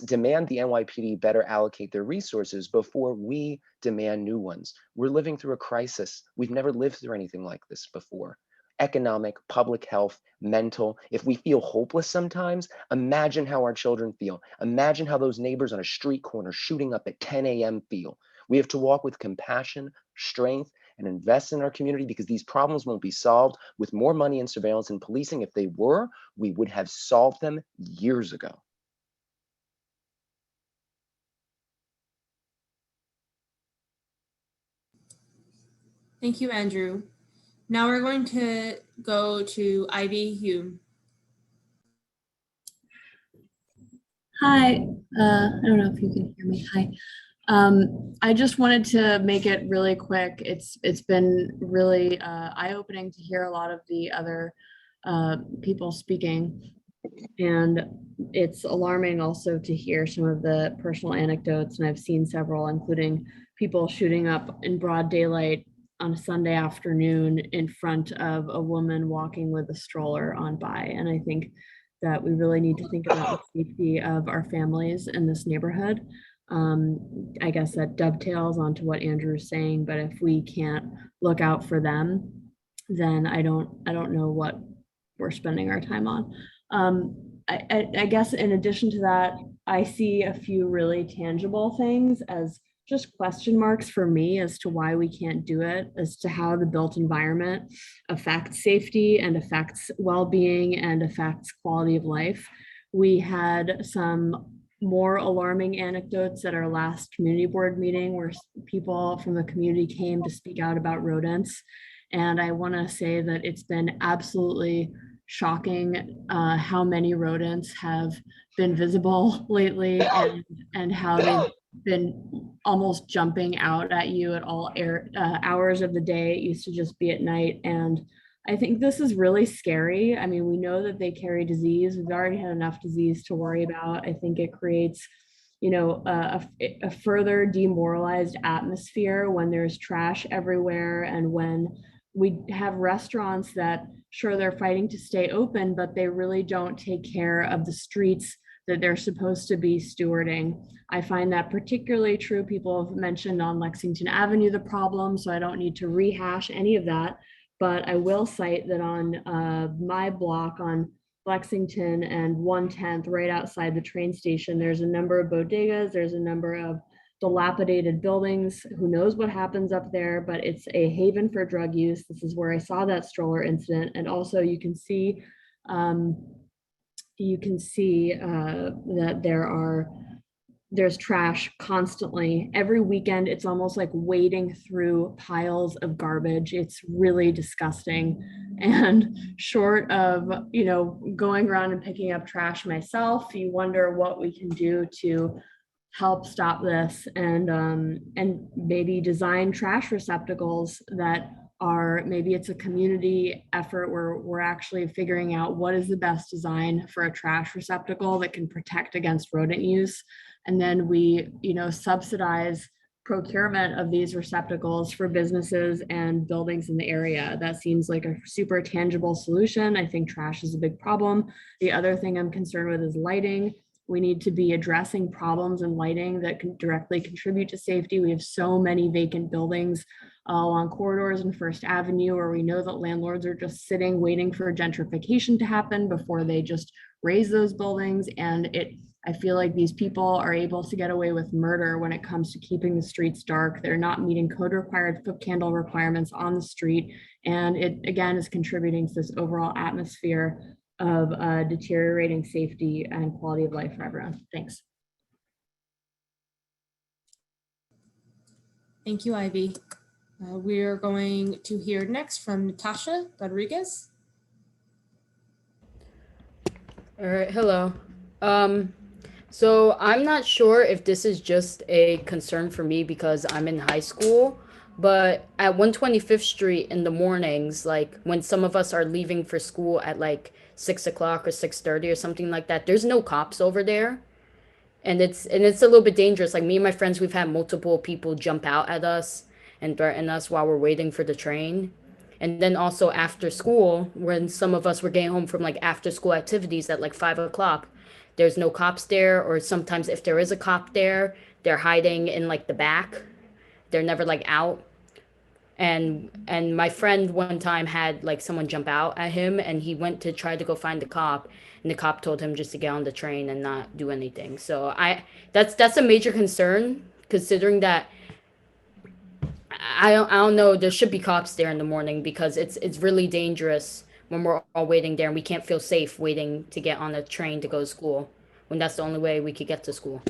D: Demand the NYPD better allocate their resources before we demand new ones. We're living through a crisis. We've never lived through anything like this before. Economic, public health, mental. If we feel hopeless sometimes, imagine how our children feel. Imagine how those neighbors on a street corner shooting up at 10 a.m. feel. We have to walk with compassion, strength, and invest in our community because these problems won't be solved with more money in surveillance and policing. If they were, we would have solved them years ago.
B: Thank you, Andrew. Now we're going to go to Ivy Hume.
V: Hi, I don't know if you can hear me. Hi. I just wanted to make it really quick. It's been really eye-opening to hear a lot of the other people speaking, and it's alarming also to hear some of the personal anecdotes, and I've seen several, including people shooting up in broad daylight on a Sunday afternoon in front of a woman walking with a stroller on by. And I think that we really need to think about the safety of our families in this neighborhood. I guess that dovetails onto what Andrew is saying, but if we can't look out for them, then I don't know what we're spending our time on. I guess in addition to that, I see a few really tangible things as just question marks for me as to why we can't do it, as to how the built environment affects safety and affects well-being and affects quality of life. We had some more alarming anecdotes at our last community board meeting where people from the community came to speak out about rodents. And I want to say that it's been absolutely shocking how many rodents have been visible lately, and how they've been almost jumping out at you at all hours of the day. It used to just be at night. And I think this is really scary. I mean, we know that they carry disease. We've already had enough disease to worry about. I think it creates, you know, a further demoralized atmosphere when there's trash everywhere, and when we have restaurants that, sure, they're fighting to stay open, but they really don't take care of the streets that they're supposed to be stewarding. I find that particularly true. People have mentioned on Lexington Avenue the problem, so I don't need to rehash any of that. But I will cite that on my block on Lexington and 110th, right outside the train station, there's a number of bodegas, there's a number of dilapidated buildings. Who knows what happens up there, but it's a haven for drug use. This is where I saw that stroller incident. And also you can see that there's trash constantly. Every weekend, it's almost like wading through piles of garbage. It's really disgusting. And short of, you know, going around and picking up trash myself, you wonder what we can do to help stop this, and maybe design trash receptacles that are, maybe it's a community effort where we're actually figuring out what is the best design for a trash receptacle that can protect against rodent use. And then we, you know, subsidize procurement of these receptacles for businesses and buildings in the area. That seems like a super tangible solution. I think trash is a big problem. The other thing I'm concerned with is lighting. We need to be addressing problems in lighting that can directly contribute to safety. We have so many vacant buildings along corridors in First Avenue, where we know that landlords are just sitting waiting for gentrification to happen before they just raise those buildings. And I feel like these people are able to get away with murder when it comes to keeping the streets dark. They're not meeting code required foot candle requirements on the street. And it, again, is contributing to this overall atmosphere of deteriorating safety and quality of life for everyone. Thanks.
B: Thank you, Ivy. We are going to hear next from Natasha Rodriguez.
E: All right, hello. So I'm not sure if this is just a concern for me because I'm in high school, but at 125th Street in the mornings, like when some of us are leaving for school at like 6 o'clock or 6:30 or something like that, there's no cops over there. And it's a little bit dangerous. Like me and my friends, we've had multiple people jump out at us and threaten us while we're waiting for the train. And then also after school, when some of us were getting home from like after school activities at like 5 o'clock, there's no cops there, or sometimes if there is a cop there, they're hiding in like the back. They're never like out. And my friend one time had like someone jump out at him, and he went to try to go find the cop, and the cop told him just to get on the train and not do anything. So that's a major concern, considering that I don't know, there should be cops there in the morning, because it's really dangerous when we're all waiting there and we can't feel safe waiting to get on a train to go to school, when that's the only way we could get to school.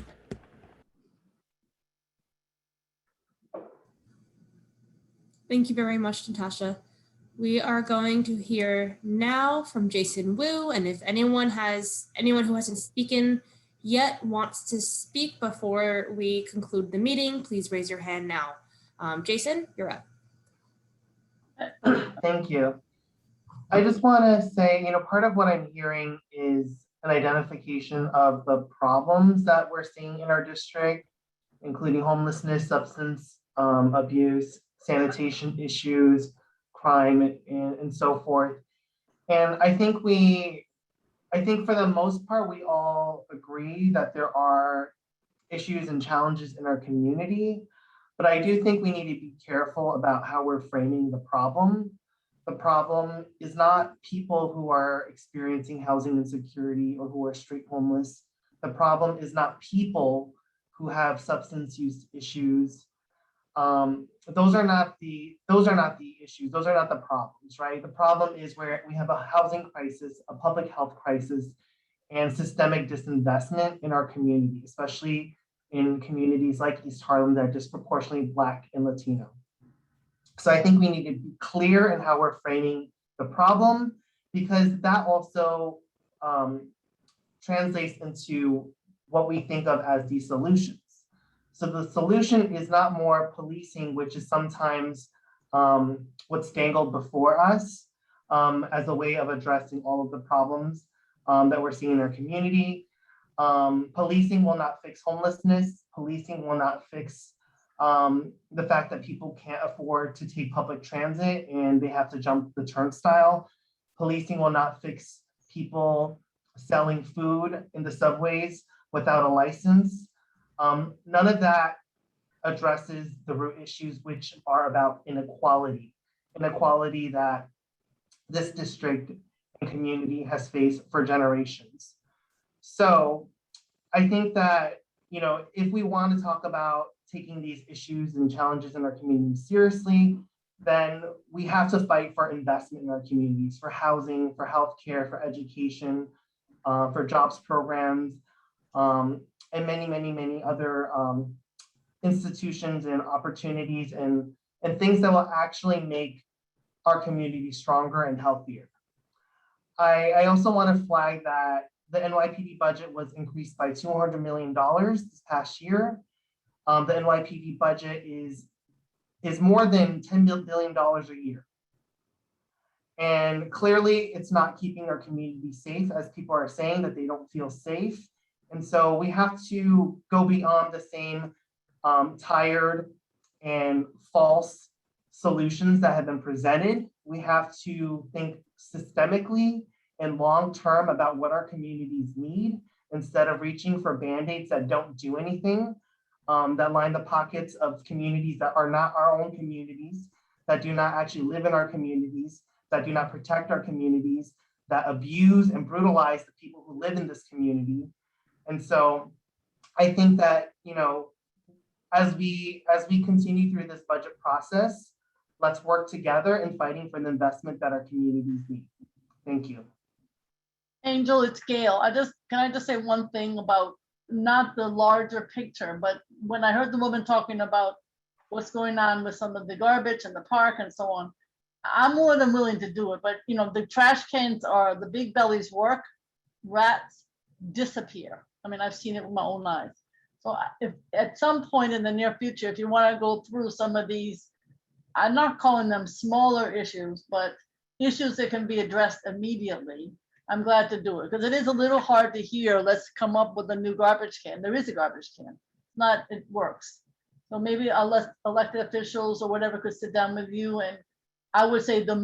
B: Thank you very much, Natasha. We are going to hear now from Jason Wu, and if anyone who hasn't spoken yet wants to speak before we conclude the meeting, please raise your hand now. Jason, you're up.
F: Thank you. I just want to say, part of what I'm hearing is an identification of the problems that we're seeing in our district, including homelessness, substance abuse, sanitation issues, crime, and so forth. And I think for the most part, we all agree that there are issues and challenges in our community, but I do think we need to be careful about how we're framing the problem. The problem is not people who are experiencing housing insecurity or who are street homeless. The problem is not people who have substance use issues. Those are not the issues. Those are not the problems, right? The problem is where we have a housing crisis, a public health crisis, and systemic disinvestment in our community, especially in communities like East Harlem that are disproportionately Black and Latino. So I think we need to be clear in how we're framing the problem, because that also translates into what we think of as the solutions. So the solution is not more policing, which is sometimes what's dangled before us as a way of addressing all of the problems that we're seeing in our community. Policing will not fix homelessness. Policing will not fix the fact that people can't afford to take public transit and they have to jump the turnstile. Policing will not fix people selling food in the subways without a license. None of that addresses the root issues, which are about inequality that this district and community has faced for generations. So I think that, you know, if we want to talk about taking these issues and challenges in our community seriously, then we have to fight for investment in our communities, for housing, for healthcare, for education, for jobs programs, and many, many, many other institutions and opportunities and things that will actually make our community stronger and healthier. I also want to flag that the NYPD budget was increased by $200 million this past year. The NYPD budget is more than $10 billion a year. And clearly it's not keeping our community safe, as people are saying that they don't feel safe. And so we have to go beyond the same tired and false solutions that have been presented. We have to think systemically and long-term about what our communities need, instead of reaching for band-aids that don't do anything, that line the pockets of communities that are not our own communities, that do not actually live in our communities, that do not protect our communities, that abuse and brutalize the people who live in this community. And so I think that, you know, as we continue through this budget process, let's work together in fighting for the investment that our communities need. Thank you.
G: Angel, it's Gail. Can I just say one thing about not the larger picture, but when I heard the woman talking about what's going on with some of the garbage in the park and so on, I'm more than willing to do it. But you know, the trash cans are the big bellies work, rats disappear. I mean, I've seen it with my own eyes. So if at some point in the near future, if you want to go through some of these, I'm not calling them smaller issues, but issues that can be addressed immediately, I'm glad to do it, because it is a little hard to hear, let's come up with a new garbage can. There is a garbage can. It works. So maybe elected officials or whatever could sit down with you, and I would say the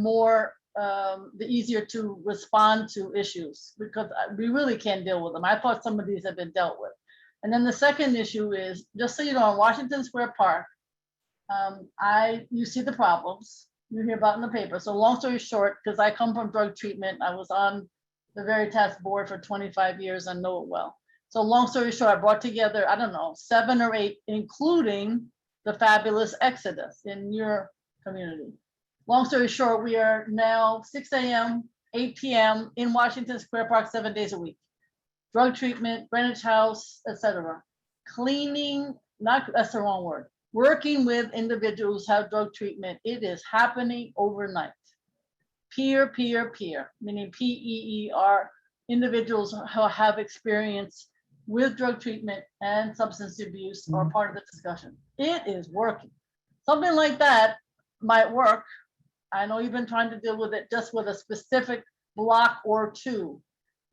G: easier to respond to issues, because we really can't deal with them. I thought some of these have been dealt with. And then the second issue is, just so you know, in Washington Square Park, you see the problems you hear about in the paper. So long story short, because I come from drug treatment, I was on the Veritas board for 25 years and know it well. So long story short, I brought together, I don't know, 7 or 8, including the fabulous Exodus in your community. Long story short, we are now 6 a.m., 8 p.m. in Washington Square Park 7 days a week. Drug treatment, Greenwich House, etc. Cleaning, that's the wrong word. Working with individuals who have drug treatment. It is happening overnight. Peer, meaning PEER, individuals who have experience with drug treatment and substance abuse are part of the discussion. It is working. Something like that might work. I know you've been trying to deal with it just with a specific block or two.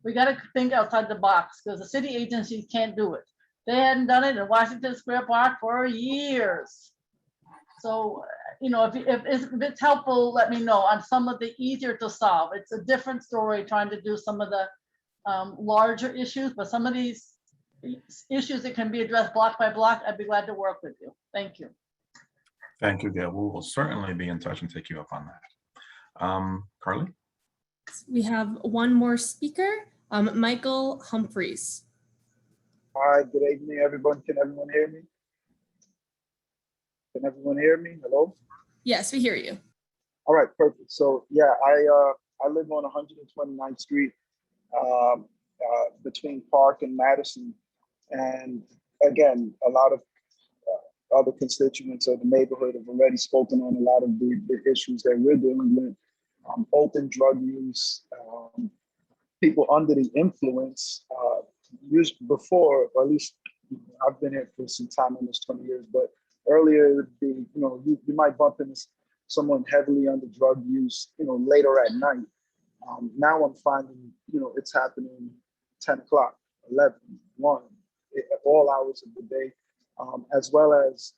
G: We got to think outside the box, because the city agencies can't do it. They hadn't done it in Washington Square Park for years. So, you know, if it's helpful, let me know on some of the easier to solve. It's a different story trying to do some of the larger issues, but some of these issues that can be addressed block by block, I'd be glad to work with you. Thank you.
C: Thank you, Gail. We will certainly be in touch and take you up on that. Carly?
B: We have one more speaker, Michael Humphries.
H: Hi, good evening, everyone. Can everyone hear me? Can everyone hear me? Hello?
B: Yes, we hear you.
H: All right, perfect. So yeah, I live on 129th Street between Park and Madison. And again, a lot of other constituents of the neighborhood have already spoken on a lot of the issues that we're dealing with. Open drug use, people under the influence, used before, or at least I've been here for some time, almost 20 years, but earlier it would be, you might bump into someone heavily under drug use, later at night. Now I'm finding, it's happening 10 o'clock, 11, 1, at all hours of the day, as well as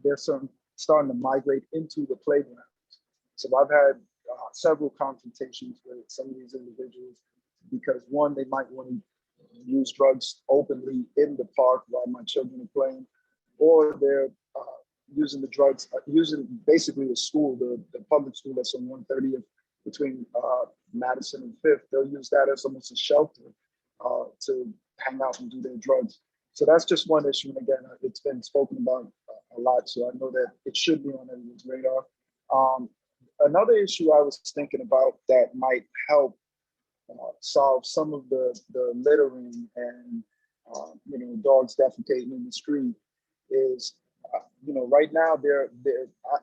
H: they're starting to migrate into the playgrounds. So I've had several confrontations with some of these individuals because one, they might want to use drugs openly in the park while my children are playing, or they're using the drugs, using basically the school, the public school that's on 130th between Madison and 5th. They'll use that as almost a shelter to hang out and do their drugs. So that's just one issue. And again, it's been spoken about a lot, so I know that it should be on everyone's radar. Another issue I was thinking about that might help solve some of the littering and dogs defecating in the street is, right now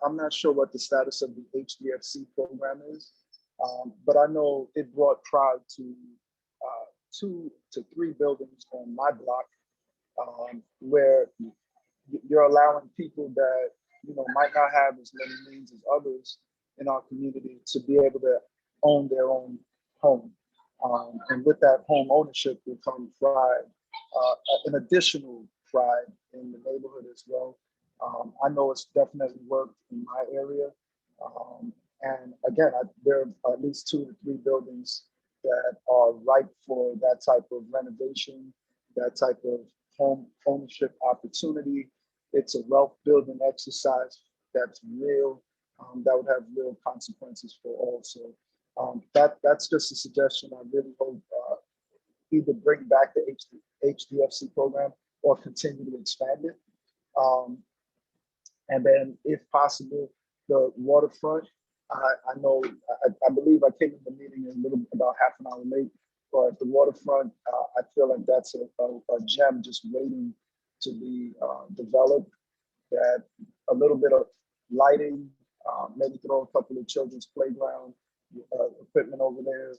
H: I'm not sure what the status of the HDFC program is, but I know it brought pride to 2 to 3 buildings on my block, where you're allowing people that might not have as many means as others in our community to be able to own their own home. And with that home ownership will come pride, an additional pride in the neighborhood as well. I know it's definitely worked in my area. And again, there are at least 2 to 3 buildings that are ripe for that type of renovation, that type of home ownership opportunity. It's a wealth building exercise that's real, that would have real consequences for all. So that's just a suggestion. I really hope either bring back the HDFC program or continue to expand it. And then if possible, the waterfront. I know, I believe I came in the meeting about half an hour late, but the waterfront, I feel like that's a gem just waiting to be developed. That a little bit of lighting, maybe throw a couple of children's playground equipment over there,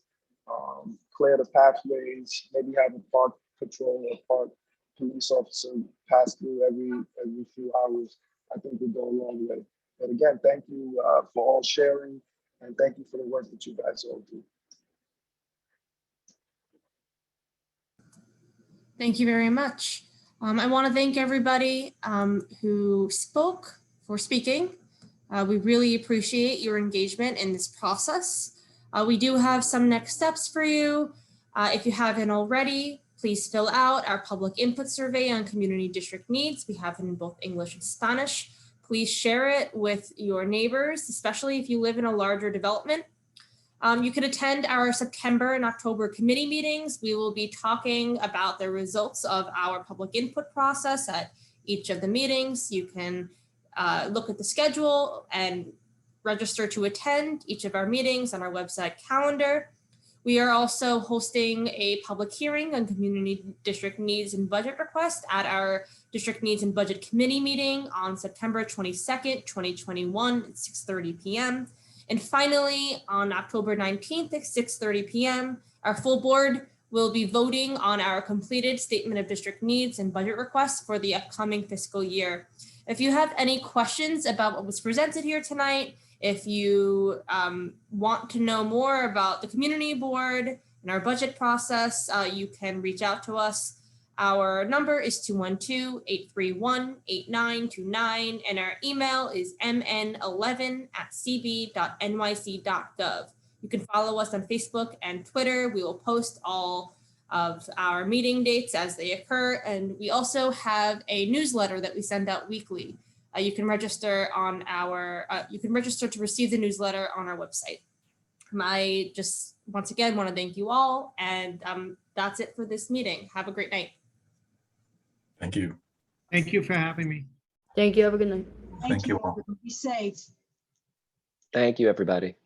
H: clear the pathways, maybe have a park patrol or park police officer pass through every few hours. I think would go a long way. But again, thank you for all sharing, and thank you for the work that you guys all do.
B: Thank you very much. I want to thank everybody who spoke for speaking. We really appreciate your engagement in this process. We do have some next steps for you. If you haven't already, please fill out our public input survey on community district needs. We have it in both English and Spanish. Please share it with your neighbors, especially if you live in a larger development. You can attend our September and October committee meetings. We will be talking about the results of our public input process at each of the meetings. You can look at the schedule and register to attend each of our meetings on our website calendar. We are also hosting a public hearing on community district needs and budget request at our district needs and budget committee meeting on September 22nd, 2021 at 6:30 p.m. And finally, on October 19th at 6:30 p.m., our full board will be voting on our completed statement of district needs and budget requests for the upcoming fiscal year. If you have any questions about what was presented here tonight, if you want to know more about the community board and our budget process, you can reach out to us. Our number is 212-831-8929, and our email is mn11@cb.nyc.gov. You can follow us on Facebook and Twitter. We will post all of our meeting dates as they occur. And we also have a newsletter that we send out weekly. You can register on our, you can register to receive the newsletter on our website. I just, once again, want to thank you all. And that's it for this meeting. Have a great night.
C: Thank you.
I: Thank you for having me.
E: Thank you. Have a good night.
C: Thank you all.
Q: Be safe.
D: Thank you, everybody.